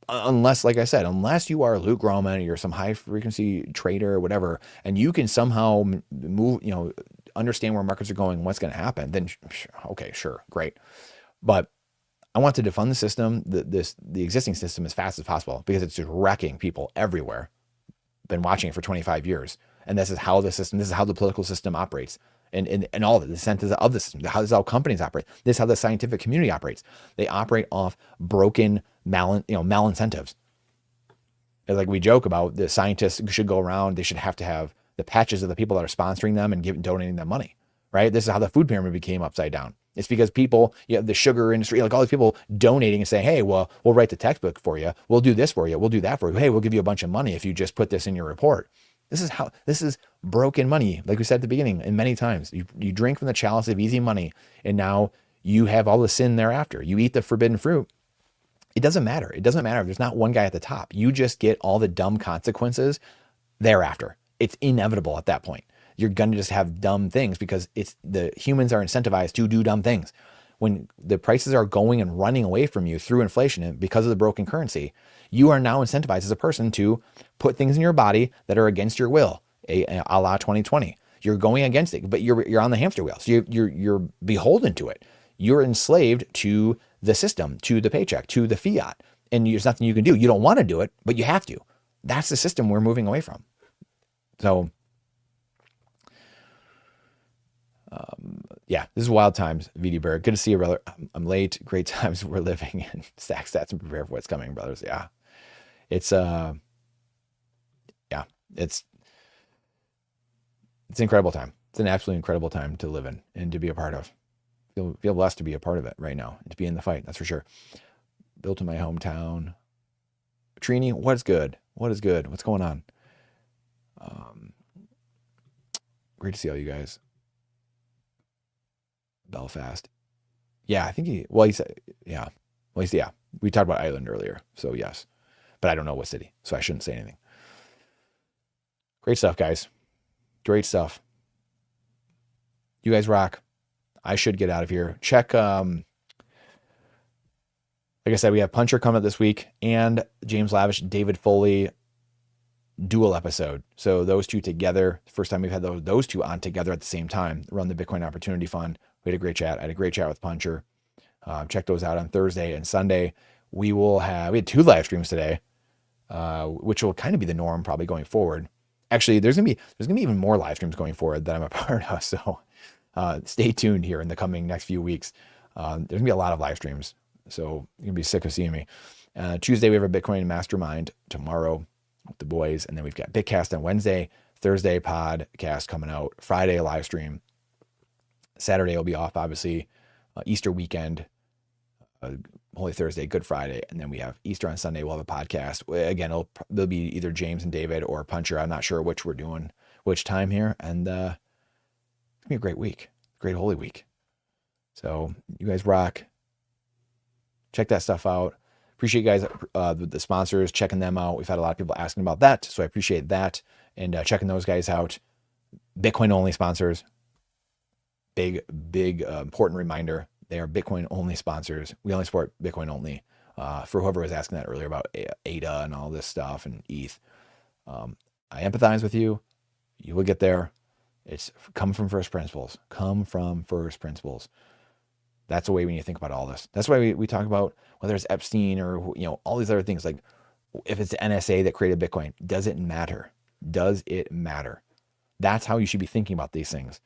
Unless, like I said, unless you are Luke Groman or you're some high frequency trader or whatever, and you can somehow move, understand where markets are going, what's going to happen, then okay, sure, great. But I want to defund the system, the existing system, as fast as possible, because it's just wrecking people everywhere. Been watching it for 25 years. And this is how the political system operates. And all of it, the incentives of the system. This is how companies operate. This is how the scientific community operates. They operate off broken malincentives. It's like we joke about, the scientists should go around, they should have to have the patches of the people that are sponsoring them and donating them money, right? This is how the food pyramid became upside down. It's because people, the sugar industry, like all these people donating and saying, hey, well, we'll write the textbook for you. We'll do this for you. We'll do that for you. Hey, we'll give you a bunch of money if you just put this in your report. This is broken money. Like we said at the beginning, and many times you drink from the chalice of easy money, and now you have all the sin thereafter. You eat the forbidden fruit. It doesn't matter. It doesn't matter if there's not one guy at the top. You just get all the dumb consequences thereafter. It's inevitable at that point. You're going to just have dumb things because the humans are incentivized to do dumb things. When the prices are going and running away from you through inflation and because of the broken currency, you are now incentivized as a person to put things in your body that are against your will, a la 2020. You're going against it, but you're on the hamster wheel. So you're beholden to it. You're enslaved to the system, to the paycheck, to the fiat, and there's nothing you can do. You don't want to do it, but you have to. That's the system we're moving away from. So, yeah, this is wild times, VD Bear. Good to see you, brother. I'm late. Great times we're living in. Stack stats and prepare for what's coming, brothers. Yeah, it's an incredible time. It's an absolutely incredible time to live in and to be a part of. Feel blessed to be a part of it right now and to be in the fight. That's for sure. Built in my hometown. Trini, what is good? What is good? What's going on? Great to see all you guys. Belfast. Yeah, I think he said, yeah. Well, yeah. We talked about Ireland earlier, so yes. But I don't know what city, so I shouldn't say anything. Great stuff, guys. Great stuff. You guys rock. I should get out of here. Check, like I said, we have Puncher coming up this week and James Lavish, David Foley dual episode. So those two together, first time we've had those two on together at the same time, run the Bitcoin Opportunity Fund. We had a great chat. I had a great chat with Puncher. Check those out on Thursday and Sunday. we had 2 live streams today, which will kind of be the norm probably going forward. Actually, there's gonna be even more live streams going forward that I'm a part of. So stay tuned here in the coming next few weeks. There's gonna be a lot of live streams, so you're gonna be sick of seeing me. Tuesday we have a Bitcoin mastermind tomorrow with the boys, and then we've got Bitcast on Wednesday, Thursday podcast coming out, Friday live stream. Saturday will be off, obviously. Easter weekend, Holy Thursday, Good Friday, and then we have Easter on Sunday. We'll have a podcast. Again, there'll be either James and David or Puncher. I'm not sure which we're doing, which time here, and it's gonna be a great week, great Holy Week. So you guys rock. Check that stuff out. Appreciate you guys, the sponsors, checking them out. We've had a lot of people asking about that, so I appreciate that and checking those guys out. Bitcoin only sponsors. Big, important reminder. They are Bitcoin only sponsors. We only support Bitcoin only. For whoever was asking that earlier about ADA and all this stuff and ETH, I empathize with you. You will get there. It's come from first principles. Come from first principles. That's the way we need to think about all this. That's why we talk about whether it's Epstein or all these other things. Like if it's the NSA that created Bitcoin, does it matter? Does it matter? That's how you should be thinking about these things.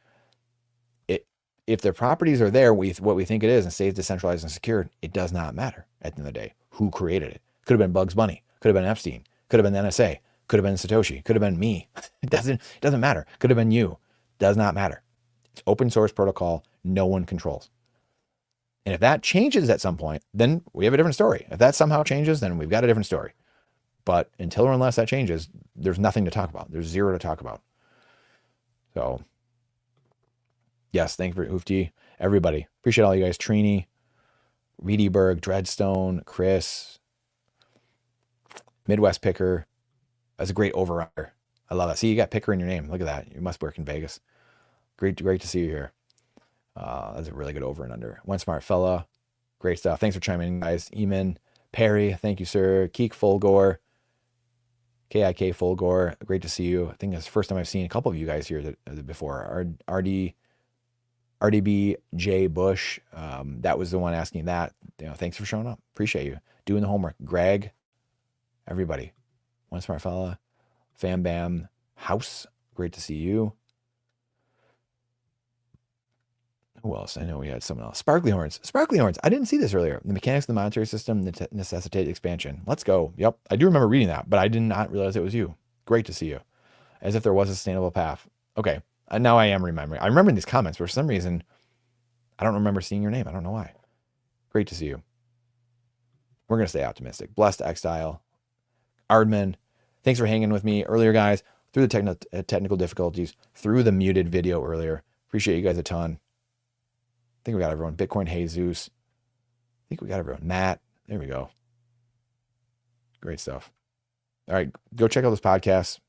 If their properties are there, what we think it is, and stays decentralized and secured, it does not matter at the end of the day who created it. Could have been Bugs Bunny, could have been Epstein, could have been the NSA, could have been Satoshi, could have been me. It doesn't matter. Could have been you. Does not matter. It's open source protocol. No one controls. And if that changes at some point, then we have a different story. If that somehow changes, then we've got a different story. But until or unless that changes, there's nothing to talk about. There's zero to talk about. So yes, thank you for Hoofty. Everybody. Appreciate all you guys. Trini, Reedyberg, Dreadstone, Chris, Midwest Picker. That's a great over-under. I love that. See, you got Picker in your name. Look at that. You must work in Vegas. Great to see you here. That's a really good over and under. One smart fella. Great stuff. Thanks for chiming in, guys. Eamon, Perry, thank you, sir. Keek Fulgore, KIK Fulgore. Great to see you. I think that's the first time I've seen a couple of you guys here before. RDB J Bush. That was the one asking that. Thanks for showing up. Appreciate you doing the homework. Greg, everybody. One smart fella. Fam Bam House. Great to see you. Who else? I know we had someone else. Sparkly Horns. I didn't see this earlier. The mechanics of the monetary system necessitate expansion. Let's go. Yep. I do remember reading that, but I did not realize it was you. Great to see you. As if there was a sustainable path. Okay. Now I am remembering. I'm remembering these comments, but for some reason, I don't remember seeing your name. I don't know why. Great to see you. We're going to stay optimistic. Blessed Exile. Ardman. Thanks for hanging with me earlier, guys. Through the technical difficulties. Through the muted video earlier. Appreciate you guys a ton. I think we got everyone. Bitcoin Jesus. I think we got everyone. Matt. There we go. Great stuff. All right. Go check out those podcasts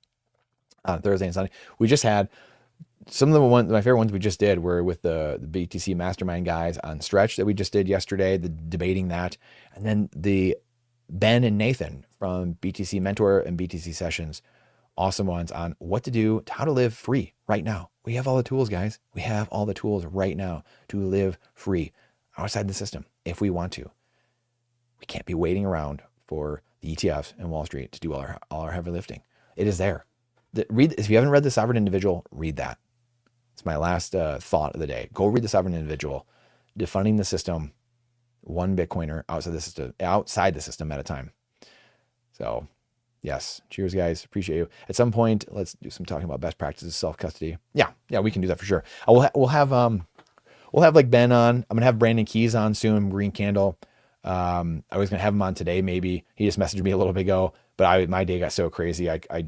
on Thursday and Sunday. We just had some of my favorite ones we just did were with the BTC Mastermind guys on Stretch that we just did yesterday, debating that. And then the Ben and Nathan from BTC Mentor and BTC Sessions. Awesome ones on what to do, how to live free right now. We have all the tools, guys. We have all the tools right now to live free outside the system if we want to. We can't be waiting around for the ETFs and Wall Street to do all our heavy lifting. It is there. If you haven't read The Sovereign Individual, read that. It's my last thought of the day. Go read The Sovereign Individual. Defunding the system, one Bitcoiner outside the system at a time. So yes. Cheers, guys. Appreciate you. At some point, let's do some talking about best practices, self-custody. Yeah, we can do that for sure. We'll have like Ben on. I'm gonna have Brandon Keys on soon. Green Candle. I was gonna have him on today. Maybe he just messaged me a little bit ago, but my day got so crazy. I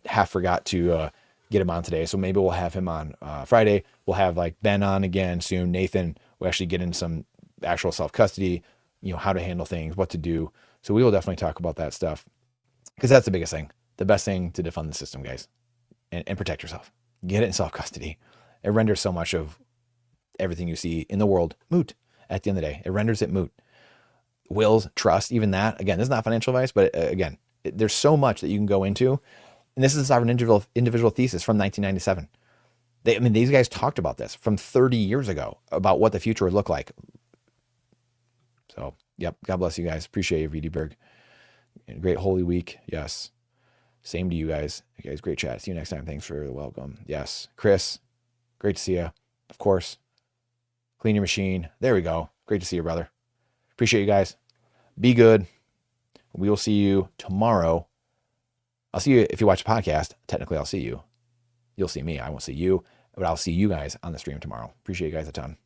half forgot to get him on today. So maybe we'll have him on Friday. We'll have like Ben on again soon. Nathan will actually get into some actual self-custody. How to handle things, what to do. So we will definitely talk about that stuff. Because that's the biggest thing, the best thing to defund the system, guys, and protect yourself. Get it in self-custody. It renders so much of everything you see in the world moot at the end of the day. It renders it moot. Wills, trust, even that. Again, this is not financial advice, but again, there's so much that you can go into. And this is a sovereign individual thesis from 1997. These guys talked about this from 30 years ago, about what the future would look like. So Yep. God bless you guys. Appreciate you, VD Berg. Great Holy Week. Yes. Same to you guys. You guys, great chat. See you next time. Thanks for the welcome. Yes. Chris, great to see you. Of course. Clean your machine. There we go. Great to see you, brother. Appreciate you guys. Be good. We will see you tomorrow. I'll see you if you watch the podcast. Technically, I'll see you. You'll see me. I won't see you, but I'll see you guys on the stream tomorrow. Appreciate you guys a ton.